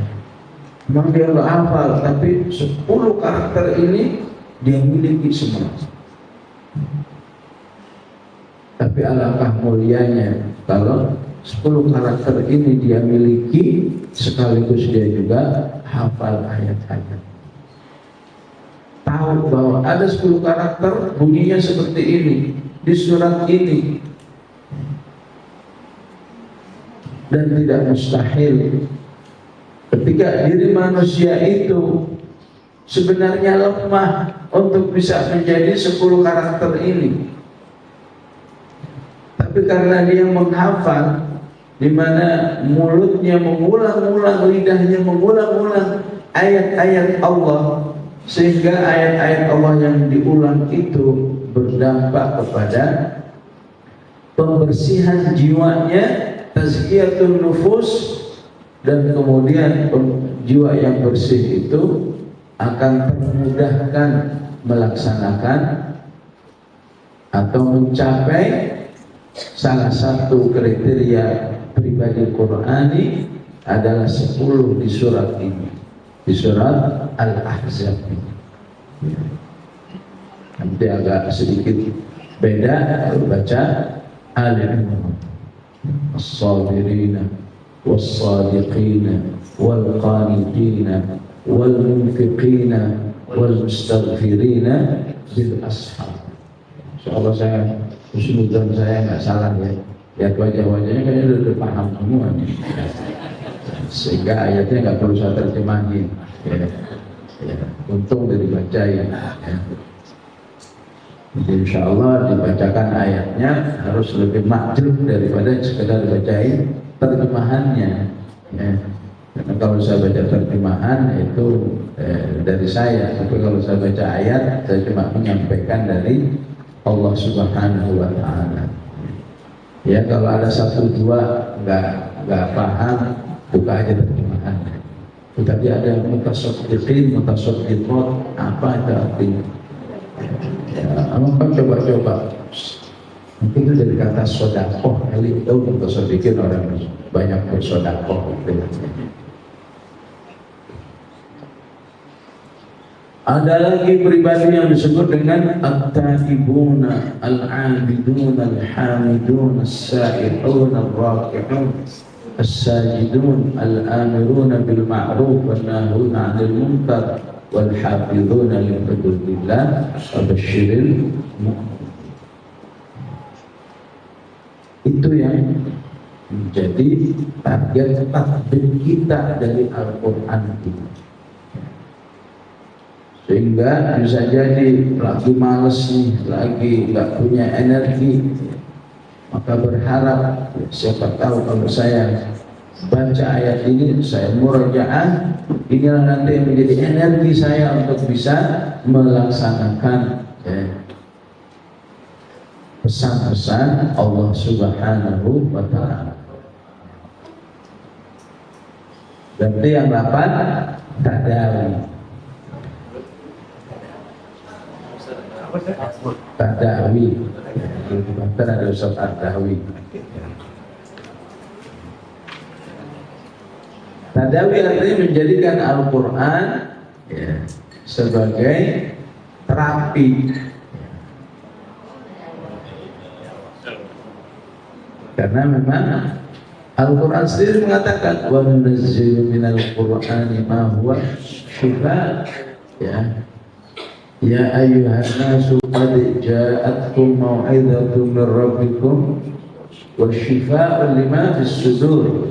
Memang dia nggak hafal, tapi 10 karakter ini dia miliki semua. Tapi alangkah mulianya kalau 10 karakter ini dia miliki sekaligus dia juga hafal ayat-ayat. Tahu bahwa ada 10 karakter bunyinya seperti ini di surat ini. Dan tidak mustahil ketika diri manusia itu sebenarnya lemah untuk bisa menjadi 10 karakter ini. Tapi karena dia menghafal, di mana mulutnya mengulang-ulang, lidahnya mengulang-ulang ayat-ayat Allah, sehingga ayat-ayat Allah yang diulang itu berdampak kepada pembersihan jiwanya, tazkiyatun nufus, dan kemudian jiwa yang bersih itu akan termudahkan melaksanakan atau mencapai salah satu kriteria pribadi Qur'ani adalah 10 di surat ini, di surat Al-Ahzab ini. Nanti agak sedikit beda kalau baca Al-Imran. As-sabirina was-sadiqina wal-qanitina wal-munfiqina wal-mustaghfirina bil-ashab. Insyaallah saya husnudzon saya nggak salah ya. Lihat wajah-wajahnya kayaknya udah paham semua nih. Sehingga ayatnya nggak perlu saya terjemahin. Untung dari baca ya. Insya Allah dibacakan ayatnya harus lebih makjub daripada sekedar bacain terjemahannya. Karena kalau saya baca terjemahan itu dari saya, tapi kalau saya baca ayat saya cuma menyampaikan dari Allah Subhanahu wa Ta'ala. Ya kalau ada 1-2 nggak paham, buka aja terjemahan. Tadi ada mutasaddiqin, mutasaddiqat, apa itu artinya? Ya, apa coba-coba? Mungkin itu dari kata sodakoh, kali itu mutasaddiqin orang banyak bersodakoh. Ada lagi pribadi yang disebut dengan at-taibuna, al-abiduna, al-hamiduna, as-sa'ihuna, al-raki'un, as-sajidun, al-amiruna bil-ma'ruf, wal-nahuna 'anil munkar, wal-hafidhuna li hududillah, wa basyiril mu'minin. Itu yang menjadi target tatbik kita dari Al-Quran ini. Sehingga bisa jadi lagi males nih, lagi nggak punya energi, maka berharap siapa tahu kalau saya baca ayat ini, saya murajaah, inilah nanti yang menjadi energi saya untuk bisa melaksanakan pesan-pesan Allah Subhanahu wa Ta'ala. Berarti yang 8 tadawi. Tadawi. Bahkan ada Ustaz Tadawi. Tadawi artinya menjadikan Al-Quran sebagai terapi. Karena memang Al-Quran sendiri mengatakan wa nunazzilu minal Qur'ani ma huwa syifaa, ya ayyuhan nasu qad ja'atkum mau'izatun min rabbikum wa syifaa'un lima fis sudur.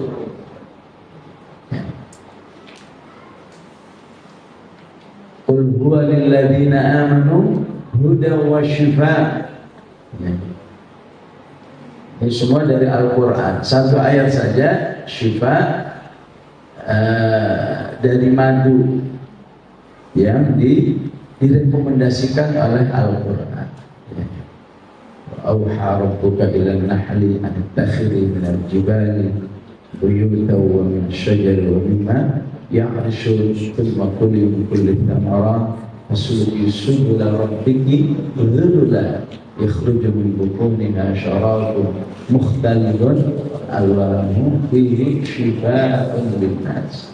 Qul huwa lil ladzina amanu hudan wa syifaa. Ini semua dari Al-Quran. Satu ayat saja syifa dari madu yang direkomendasikan oleh Al-Quran. Auha rabbuka ilan nahli an takhiri minal jibali buyutan wa min syajari wa mimma ya'rishun thumma kuli min kulli thamarat fasluki subula rabbiki dhulula yakhruju min butuniha syarabun mukhtalifun alwanuhu fihi shifaa'un linnas.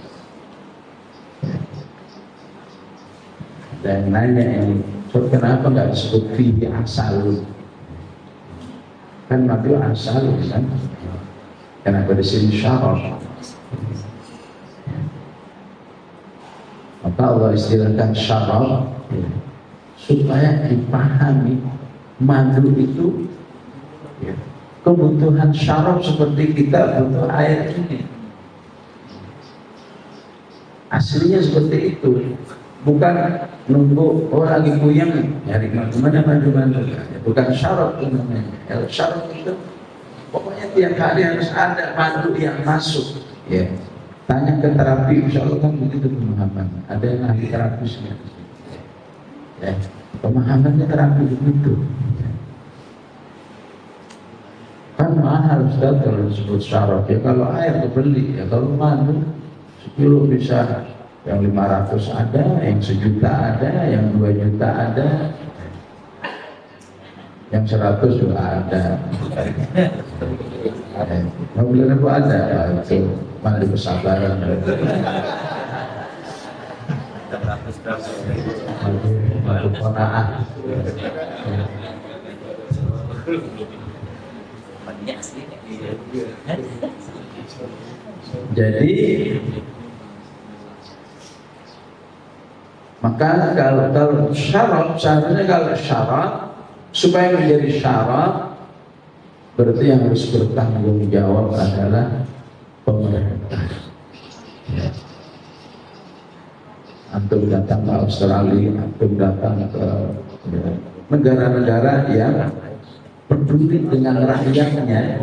Dan nanya ini, kenapa nggak disebut fihi asalun? Kan madu asalun kan? Kenapa di sini syarab? Maka Allah istilahkan syarab supaya dipahami madu itu kebutuhan syarab seperti kita butuh air ini. Aslinya seperti itu, bukan nunggu lagi puyeng nyari mana bukan syarab itu namanya. Syarab itu pokoknya tiap hari harus ada madu yang masuk. Tanya ke terapi, insya Allah kan begitu pemahaman. Ada yang ahli terapisnya. Pemahamannya terapi begitu. Kan mahal Ustaz kalau disebut syarab. Kalau air dibeli, kalau madu 10 bisa, yang 500 ada, yang 1 juta ada, yang 2 juta ada, yang 100 juga ada. Mobil itu ada, itu mandi kesabaran. Madu kona'ah. Jadi maka kalau syarat, seharusnya kalau syarat supaya menjadi syarat berarti yang harus bertanggung jawab adalah pemerintah. Antum datang ke Australia, antum datang ke negara-negara yang peduli dengan rakyatnya,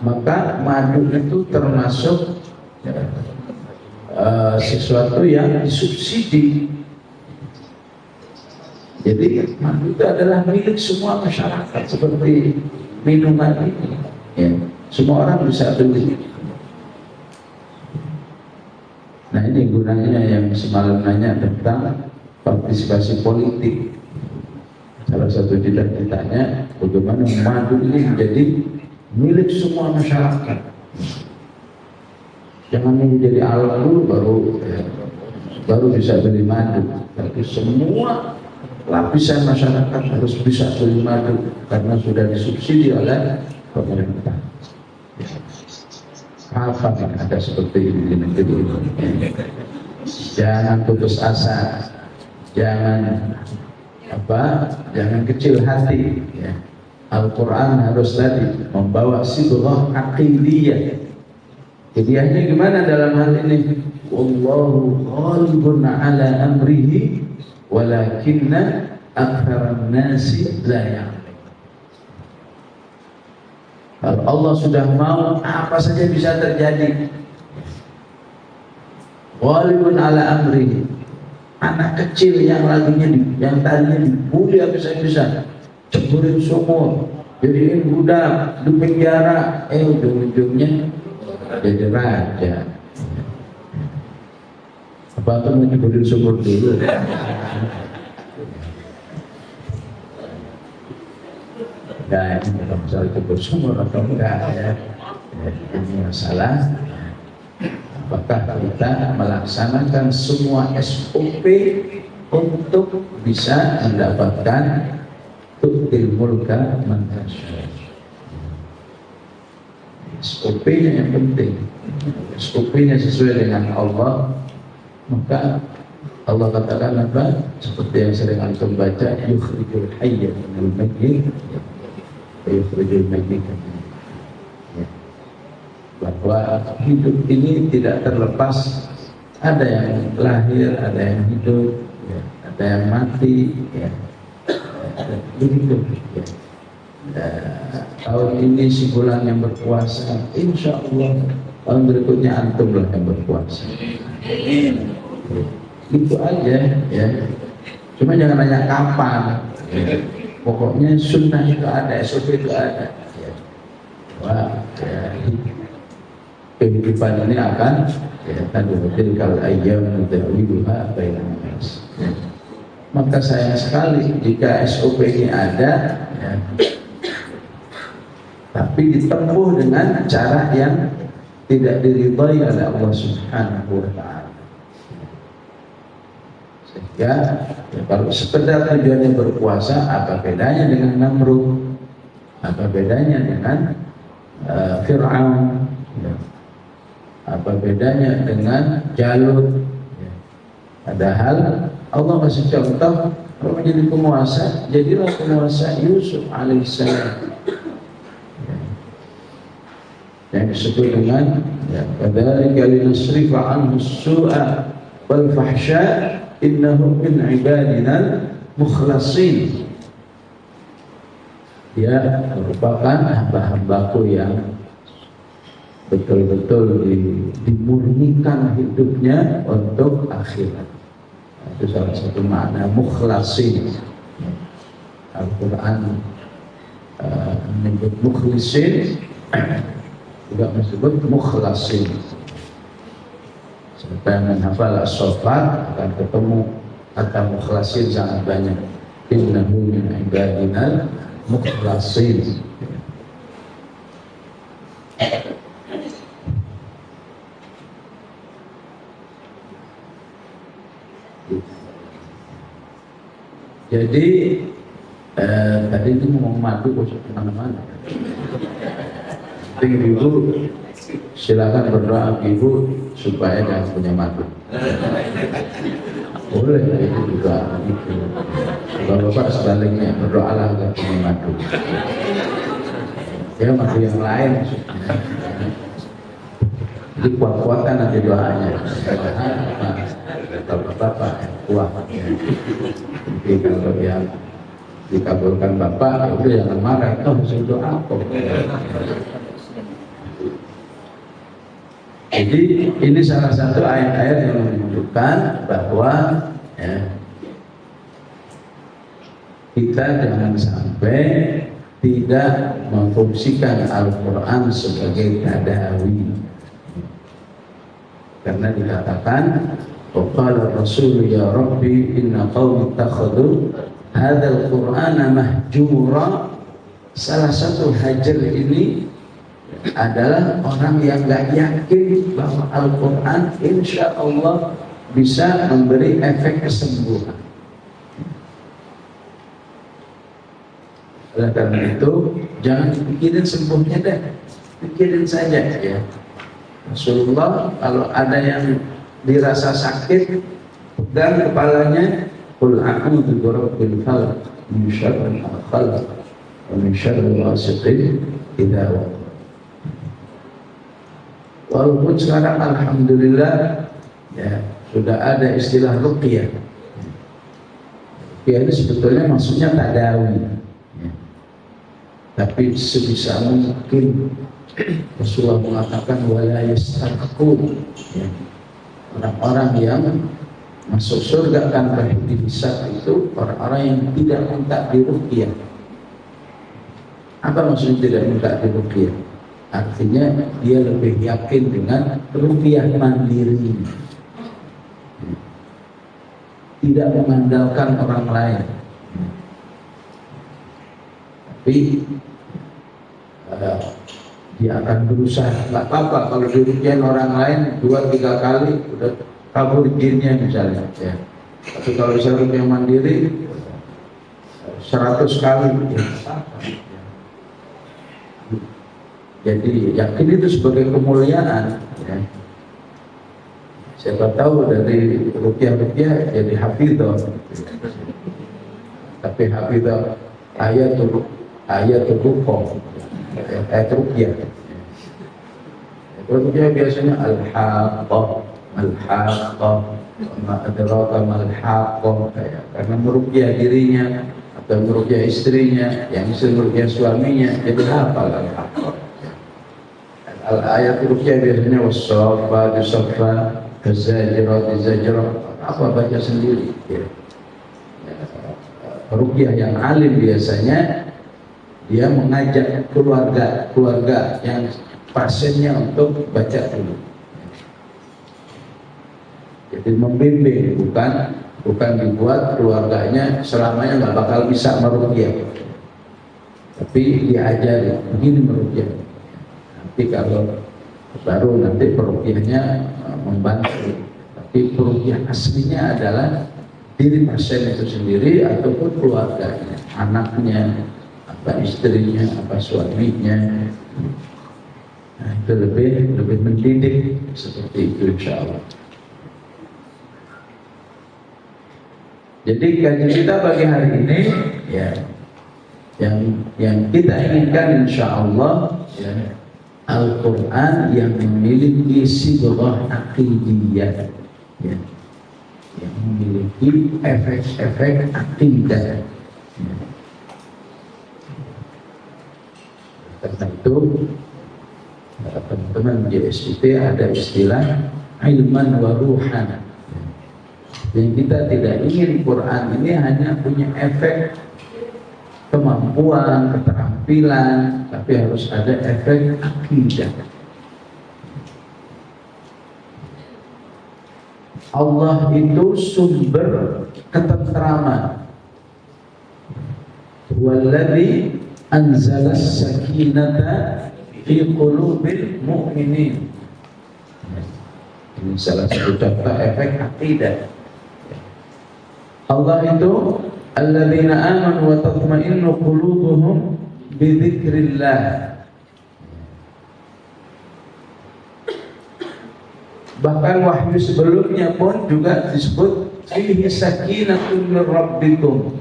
maka madu itu termasuk sesuatu yang disubsidi. Jadi madu itu adalah milik semua masyarakat seperti minuman ini. Semua orang bisa beli. Nah ini gunanya yang semalam nanya tentang partisipasi politik. Salah satu cita-citanya bagaimana madu ini menjadi milik semua masyarakat. Jangan menjadi alat dulu baru bisa beli madu. Tapi semua lapisan masyarakat harus bisa beli madu karena sudah disubsidi oleh pemerintah. Kapan ada seperti ini di negeri ini? Jangan putus asa, jangan kecil hati. Al-Quran harus tadi membawa sidrah aqidiyah. Hidayahnya gimana dalam hal ini? Wallahu ghalibun ala amrihi walakinna aktsaran nasi la ya'lamun. Kalau Allah sudah mau, apa saja bisa terjadi. Ghalibun ala amri. Anak kecil yang tadinya dibully habis-habisan, ceburin sumur, jadiin budak, di penjara, ujung-ujungnya jadi raja. Apa tuh mau ceburin sumur dulu? Nah, ini bukan masalah cebur sumur atau enggak ya. Ini masalah apakah kita melaksanakan semua SOP untuk bisa mendapatkan tu'til mulka man tasya. SOP-nya yang penting. SOP-nya sesuai dengan Allah, maka Allah katakan apa? Seperti yang sering antum baca, yukhrijul hayya minal mayyit wa yukhrijul mayyita minal hayy. Bahwa hidup ini tidak terlepas, ada yang lahir, ada yang hidup, ya, ada yang mati, ya. Begitu. Ya. Tahun ini si bulan yang berpuasa, insya Allah tahun berikutnya antum lah yang berpuasa. Itu aja, ya. Cuma jangan nanya kapan. Ya. Pokoknya sunnah itu ada, SOP itu ada. Ya. Wah, ya. Kehidupan ini akan kalau ayam mudawiluha bainan nas. Maka sayang sekali jika SOP ini ada, ya, tapi ditempuh dengan cara yang tidak diridhai oleh Allah Subhanahu wa Ta'ala. Sehingga ya, kalau sekedar tujuannya berpuasa, apa bedanya dengan Namrud? Apa bedanya dengan Fir'aun? Ya. Apa bedanya dengan Jalut? Ya. Padahal Allah masih contoh, kalau menjadi penguasa, jadilah penguasa Yusuf alaihissalam. Ya. Yang disebut dengan kadzalika linasrifa anhu as-su'a wal fahsya innahu min ibadina mukhlasin. Dia merupakan hamba-hambaku yang betul-betul dimurnikan hidupnya untuk akhirat. Itu salah satu makna mukhlasin. Al-Quran menyebut mukhlisin, juga menyebut mukhlasin. Siapa yang menghafal as-Saffat akan ketemu kata mukhlasin sangat banyak. Innahu min ibadina mukhlasin. Jadi tadi itu ngomong madu kok kemana-mana. Ibu silakan berdoa ibu supaya jangan punya madu. Boleh itu juga gitu. Kalau bapak sebaliknya berdoalah agar punya madu. Ya madu yang lain. Jadi kuat-kuatkan nanti doanya. Kalau bapak kuat. Jadi kalau yang dikabulkan bapak, ya udah jangan marah. Toh bisa doa kok. Jadi ini salah satu ayat-ayat yang menunjukkan bahwa ya, kita jangan sampai tidak memfungsikan Al-Quran sebagai tadawi. Karena dikatakan Qala Rasul ya Rabbi inna qawmi takhadu hadzal Qur'ana mahjura. Salah satu hajar ini adalah orang yang gak yakin bahwa Al-Quran insya Allah bisa memberi efek kesembuhan. Oleh karena itu jangan pikirin sembuhnya deh, pikirin saja ya. Rasulullah kalau ada yang dirasa sakit dan kepalanya, qul a'udzu birabbil falaq min syarri ma khalaq wa min syarri ghasiqin idza waqab. Walaupun sekarang alhamdulillah ya sudah ada istilah ruqyah. ruqyah ini sebetulnya maksudnya tadawi, ya. Tapi sebisa mungkin Rasulullah mengatakan wala yastarqun, ya. Orang-orang yang masuk surga tanpa dihisab itu orang-orang yang tidak minta diruqyah. Apa maksudnya tidak minta diruqyah? Artinya dia lebih yakin dengan ruqyah mandiri, tidak mengandalkan orang lain. Tapi dia akan berusaha. Nggak apa-apa kalau diruqyah orang lain 2-3 kali udah kabur jinnya misalnya, ya. Tapi kalau saya ruqyah mandiri 100 kali, ya. Jadi yakin itu sebagai kemuliaan, ya. Siapa tahu dari ruqyah jadi hafidhah. Tapi hafidhah ayatul ruqyah, ayat ruqyah. Ruqyah biasanya al-haqqah, ma adraka mal-haqqah, karena meruqyah dirinya atau meruqyah istrinya, yang istri meruqyah suaminya, jadi hafal al-haqqah. Ayat ruqyah biasanya was-saffati saffa, az-zajirati zajra, apa baca sendiri, ya. Ruqyah yang alim biasanya dia mengajak keluarga yang pasiennya untuk baca dulu. Jadi membimbing, bukan dibuat keluarganya selamanya nggak bakal bisa meruqyah, tapi diajari begini meruqyah. Nanti kalau baru nanti peruqyahnya membantu, tapi peruqyah aslinya adalah diri pasien itu sendiri ataupun keluarganya, anaknya, apa istrinya, apa suaminya. Nah, itu lebih mendidik seperti itu, insya Allah. Jadi kajian kita pagi hari ini, ya, yang kita inginkan insya Allah, ya, Al-Quran yang memiliki sidrah aqidiyah, ya, yang memiliki efek-efek akidah. Ya. Karena itu teman-teman di SIP ada istilah ilman wa ruhan. Jadi kita tidak ingin Quran ini hanya punya efek kemampuan, keterampilan, tapi harus ada efek akidah. Allah itu sumber ketentraman. Walladzi anzalas sakinata fi qulubil mu'minin. Ini salah satu contoh efek akidah. Allah itu alladzina amanu wa tatma'innu qulubuhum bi dzikrillah. Bahkan wahyu sebelumnya pun juga disebut fihi sakinatun min rabbikum.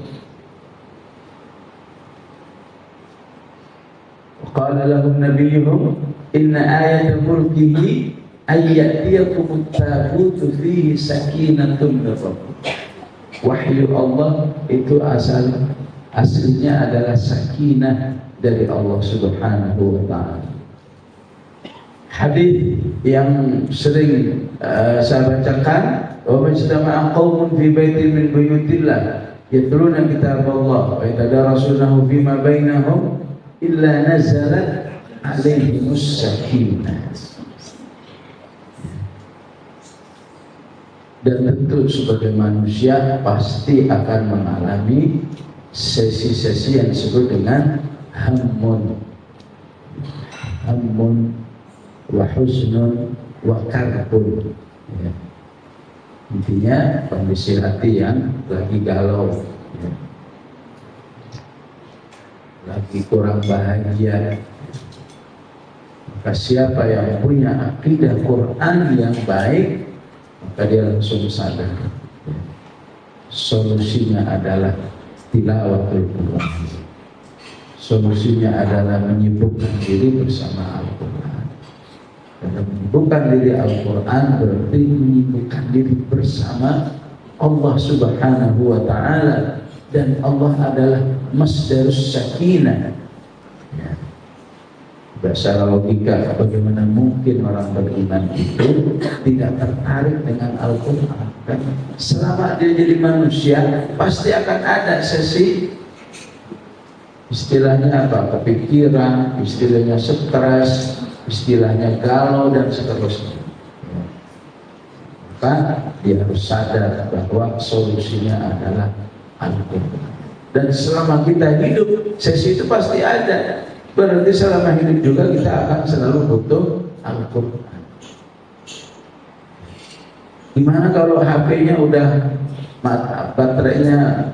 Qala lahum nabiyyuhum inna ayata mulkihi ay ya'tiyakum at-tabutu fihi sakinatun min rabbikum. Wahyu Allah itu aslinya adalah sakinah dari Allah Subhanahu wa ta'ala. Hadis yang sering saya bacakan, wa majtama'a qaumun fi baitin min buyutillah yatluna kitab Allah wa yatadarasunahu fima bainahum illa nazalat alaihimus sakinah. Dan tentu sebagai manusia pasti akan mengalami sesi-sesi yang disebut dengan hammun wa husnun wa karbun, ya. Intinya kondisi hati yang lagi galau, ya. Lagi kurang bahagia. Maka siapa yang punya akidah Quran yang baik, maka dia langsung sadar solusinya adalah tilawatul Quran. Solusinya adalah menyibukkan diri bersama Al-Quran. Karena menyibukkan diri Al-Quran berarti menyibukkan diri bersama Allah Subhanahu wa ta'ala. dan Allah adalah masdarus sakinah. Ya. Secara logika, bagaimana mungkin orang beriman itu tidak tertarik dengan Al-Quran? Kan? Selama dia jadi manusia, pasti akan ada sesi istilahnya apa? Kepikiran, istilahnya stres, istilahnya galau dan seterusnya. Maka dia harus sadar bahwa solusinya adalah Al-Quran. Dan selama kita hidup, sesi itu pasti ada. Berarti selama hidup juga kita akan selalu butuh Al-Quran. Gimana kalau HP-nya udah baterainya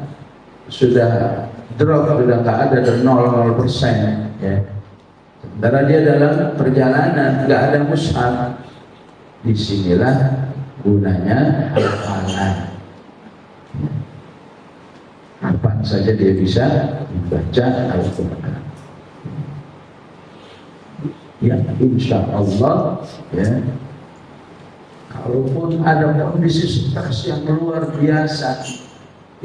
sudah drop, sudah nggak ada, dan 0% ya. Sementara dia dalam perjalanan nggak ada mushaf, disinilah gunanya hafalan. Kapan saja dia bisa membaca Al-Quran. Ya, insya Allah ya, kalaupun ada kondisi stres yang luar biasa,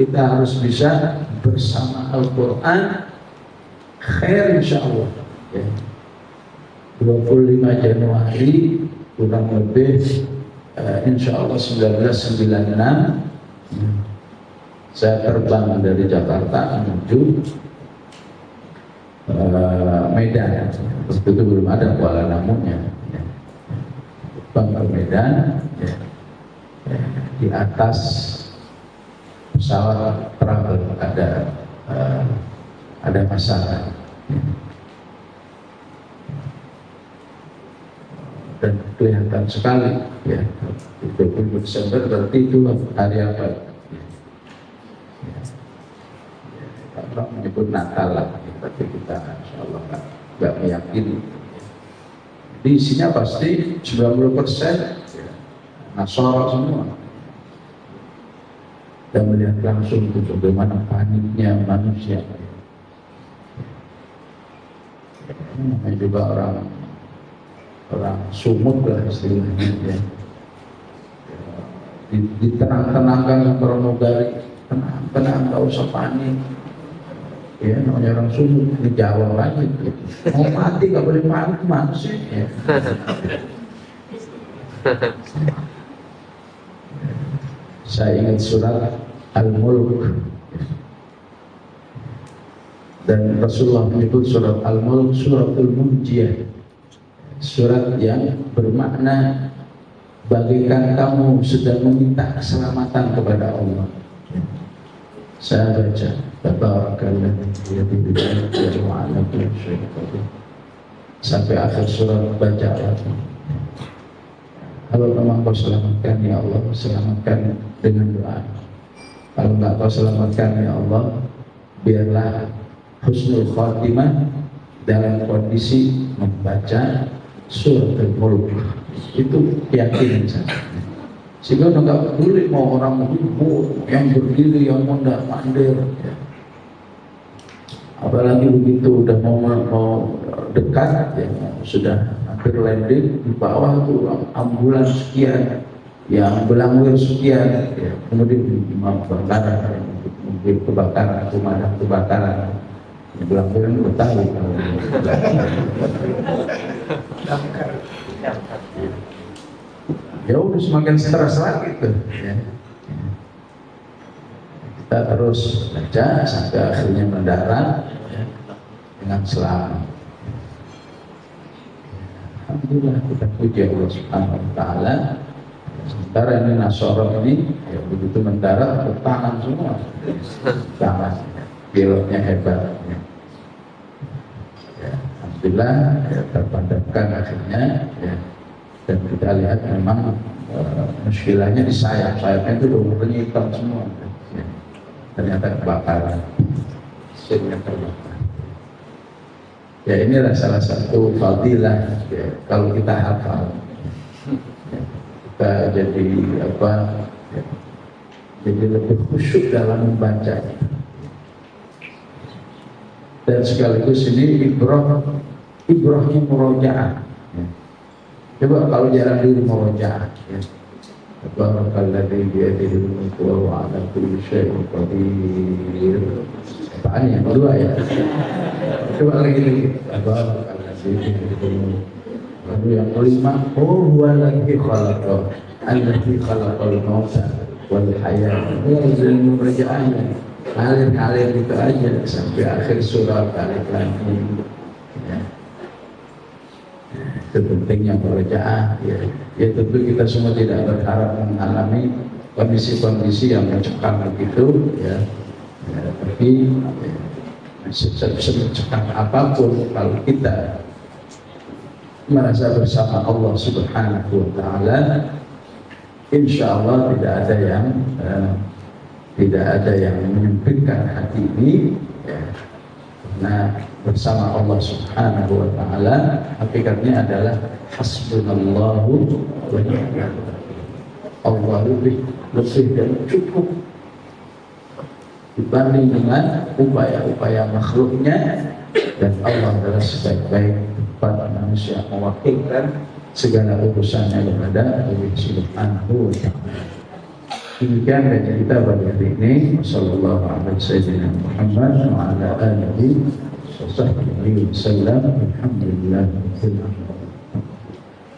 kita harus bisa bersama Al-Quran khair insya Allah ya. 25 Januari kurang lebih insya Allah 1996 saya terbang dari Jakarta menuju Medan. Waktu itu belum ada Kuala Namunya ya. Terbang ke Medan ya. Di atas pesawat travel ada masalah ya. Dan kelihatan sekali ya, 20 Desember berarti itu hari apa ya. Orang menyebut Natal lah, tapi kita insya Allah nggak meyakini. Di isinya pasti 90% Nasara semua. Dan melihat langsung itu bagaimana paniknya manusia. Namanya juga orang sumut lah istilahnya ya. Ditenang-tenangkan pramugari, tenang, nggak usah panik. Ya, namanya orang sumut dijawab lagi. Mau mati nggak boleh panik, mana sih? Ya. Saya ingat surat Al-Mulk, dan Rasulullah menyebut surat Al-Mulk suratul Munjiyah, surat yang bermakna bagaikan kamu sedang meminta keselamatan kepada Allah. Saya baca sampai akhir surat, baca lagi. Kalau memang kau selamatkan ya Allah, selamatkan dengan doa. Kalau enggak kau selamatkan ya Allah, biarlah husnul khatimah dalam kondisi membaca surat Al-Mulk. Itu keyakinan saya. Sehingga udah gak peduli mau orang ribut, yang berdiri, yang mondar-mandir ya. Apalagi begitu udah mau dekat ya, sudah hampir landing, di bawah tuh ambulans sekian, yang belangwir sekian ya. Kemudian kebakaran, mobil kebakaran, pemadam kebakaran, belangwir itu tahu ya udah semakin stres lagi tuh ya. Kita terus baca sampai akhirnya mendarat ya, dengan selamat. Alhamdulillah, kita puji Allah Subhanahu wa Ta'ala. Sementara ini Nasara ini ya, begitu mendarat tangan semua, tangan pilotnya hebat ya. Ya, Alhamdulillah ya, terpadamkan akhirnya ya. Dan kita lihat memang muskilahnya di sayapnya itu warnanya hitam semua ya. Ternyata kebakaran, mesinnya terbakar ya. Inilah salah satu fadilah ya, kalau kita hafal ya, kita jadi apa ya, jadi lebih khusyuk dalam membaca. Dan sekaligus ini ibrahnya murojaah ya. Coba kalau jarang diri murojaah ya. Tabarakalladzi biyadihi al-mulku wa huwa 'ala kulli syai'in qadir. Apaan yang kedua ya? Coba lagi. Tabarakalladzi biyadihi al-mulku. Lalu yang kelima, huwallazi khalaqa allazi khalaqal mauta wal hayata. Ini kerjaannya. Ngalir gitu aja sampai akhir surat Alif Lam Mim. Ya. Itu pentingnya pekerjaan. Ya tentu kita semua tidak berharap mengalami kondisi-kondisi yang mencekam begitu, ya. Tapi semecekam apapun kalau kita merasa bersama Allah Subhanahu wa Ta'ala, insya Allah tidak ada yang menyempitkan hati ini, ya. Karena bersama Allah Subhanahu wa Ta'ala hakikatnya adalah hasbunallahu wa ni'mal wakil. Allah lebih dan cukup dibanding dengan upaya-upaya makhluknya, dan Allah adalah sebaik-baik tempat manusia mewakilkan segala urusannya kepada Allah Subhanahu wa Ta'ala. Demikian baca kita pada hari ini. Wassallallahu ala sayyidina Muhammad wa ala alihi wa sahbihi wasallam. Alhamdulillah.